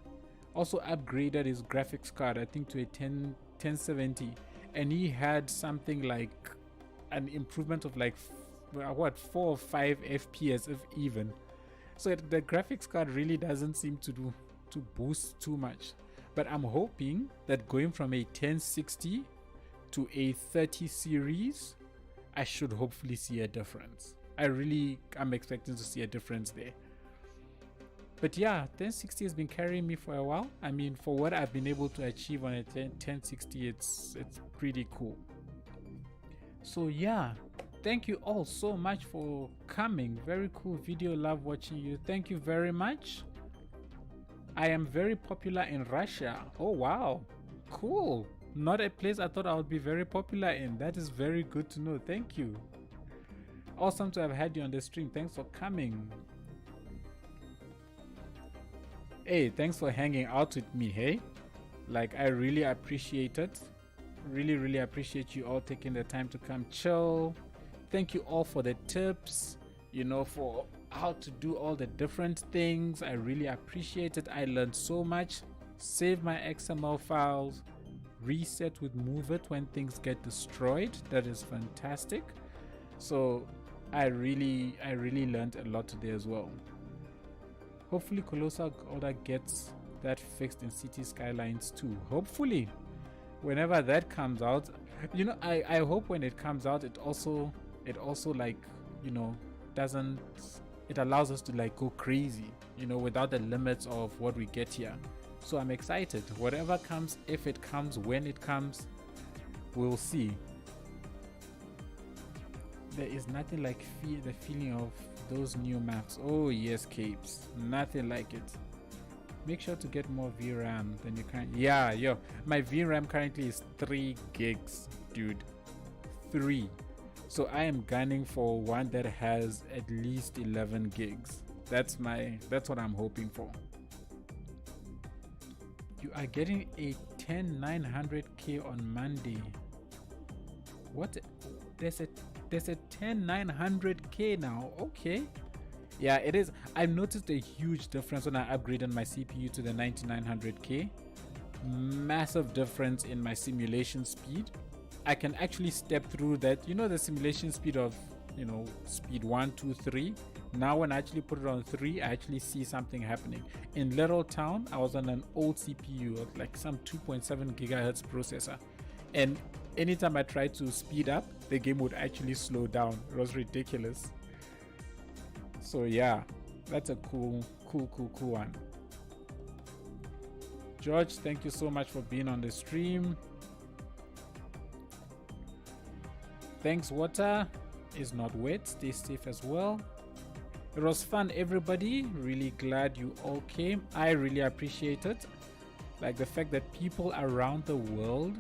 also upgraded his graphics card, I think, to a 1070, and he had something like an improvement of like 4 or 5 FPS if even. So the graphics card really doesn't seem to boost too much. But I'm hoping that going from a 1060 to a 30 series, I should hopefully see a difference. I'm expecting to see a difference there. But yeah, 1060 has been carrying me for a while. I mean, for what I've been able to achieve on a 1060, it's pretty cool. So yeah, thank you all so much for coming. Very cool video, love watching you. Thank you very much. I am very popular in Russia. Oh wow, cool. Not a place I thought I would be very popular in. That is very good to know. Thank you. Awesome to have had you on the stream. Thanks for coming. Hey, thanks for hanging out with me, hey? Like, I really appreciate it. Really appreciate you all taking the time to come chill. Thank you all for the tips, you know, for how to do all the different things. I really appreciate it. I learned so much. Save my XML files. Reset with Move It when things get destroyed. That is fantastic. So I really learned a lot today as well. Hopefully Colossal Order gets that fixed in City Skylines too. Hopefully, whenever that comes out, you know, I hope when it comes out, it also like, you know, it allows us to like go crazy, you know, without the limits of what we get here. So I'm excited. Whatever comes, if it comes, when it comes, we'll see. There is nothing like the feeling of those new maps. Oh yes, Capes. Nothing like it. Make sure to get more VRAM than you can. Yeah, yo. My VRAM currently is 3 gigs, dude. 3. So I am gunning for one that has at least 11 gigs. That's what I'm hoping for. You are getting a 10900K on Monday. What? There's a 10900K now. Okay. Yeah, it is. I've noticed a huge difference when I upgraded my CPU to the 9900K. Massive difference in my simulation speed. I can actually step through that. You know, the simulation speed of you know, speed 1, 2, 3. Now when I actually put it on 3, I actually see something happening. In Little Town, I was on an old CPU, like some 2.7 gigahertz processor, and anytime I tried to speed up, the game would actually slow down. It was ridiculous. So yeah, that's a cool one. George, thank you so much for being on the stream. Thanks, water is not wet. Stay safe as well. It was fun, everybody. Really glad you all came. I really appreciate it. Like the fact that people around the world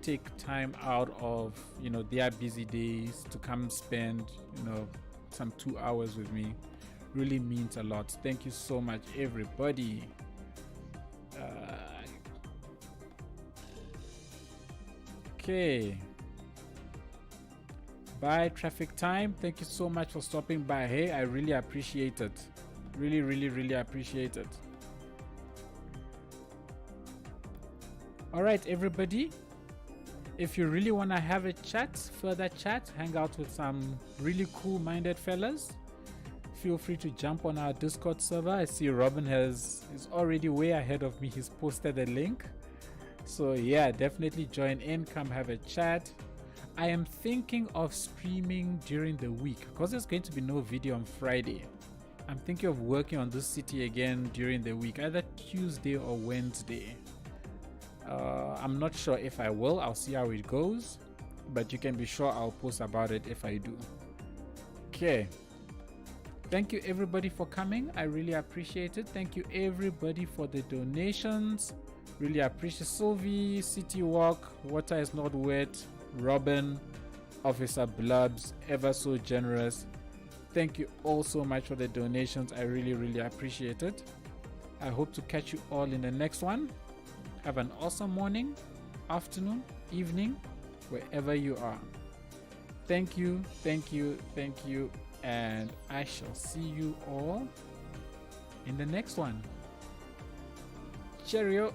take time out of, you know, their busy days to come spend, you know, some 2 hours with me. Really means a lot. Thank you so much, everybody. Okay. Bye, traffic time. Thank you so much for stopping by. Hey, I really appreciate it. Really appreciate it. All right, everybody. If you really want to have a chat, further chat, hang out with some really cool-minded fellas, feel free to jump on our Discord server. I see Robin is already way ahead of me. He's posted a link. So yeah, definitely join in, come have a chat. I am thinking of streaming during the week because there's going to be no video on Friday. I'm thinking of working on this city again during the week, either Tuesday or Wednesday. I'm not sure if I will. I'll see how it goes, but you can be sure I'll post about it if I do. Okay. Thank you everybody for coming. I really appreciate it. Thank you everybody for the donations. Really appreciate Sylvie, City Walk, Water is Not Wet, Robin, Officer Blubs, ever so generous. Thank you all so much for the donations. I really appreciate it. I hope to catch you all in the next one. Have an awesome morning, afternoon, evening, wherever you are. Thank you, and I shall see you all in the next one. Cheerio.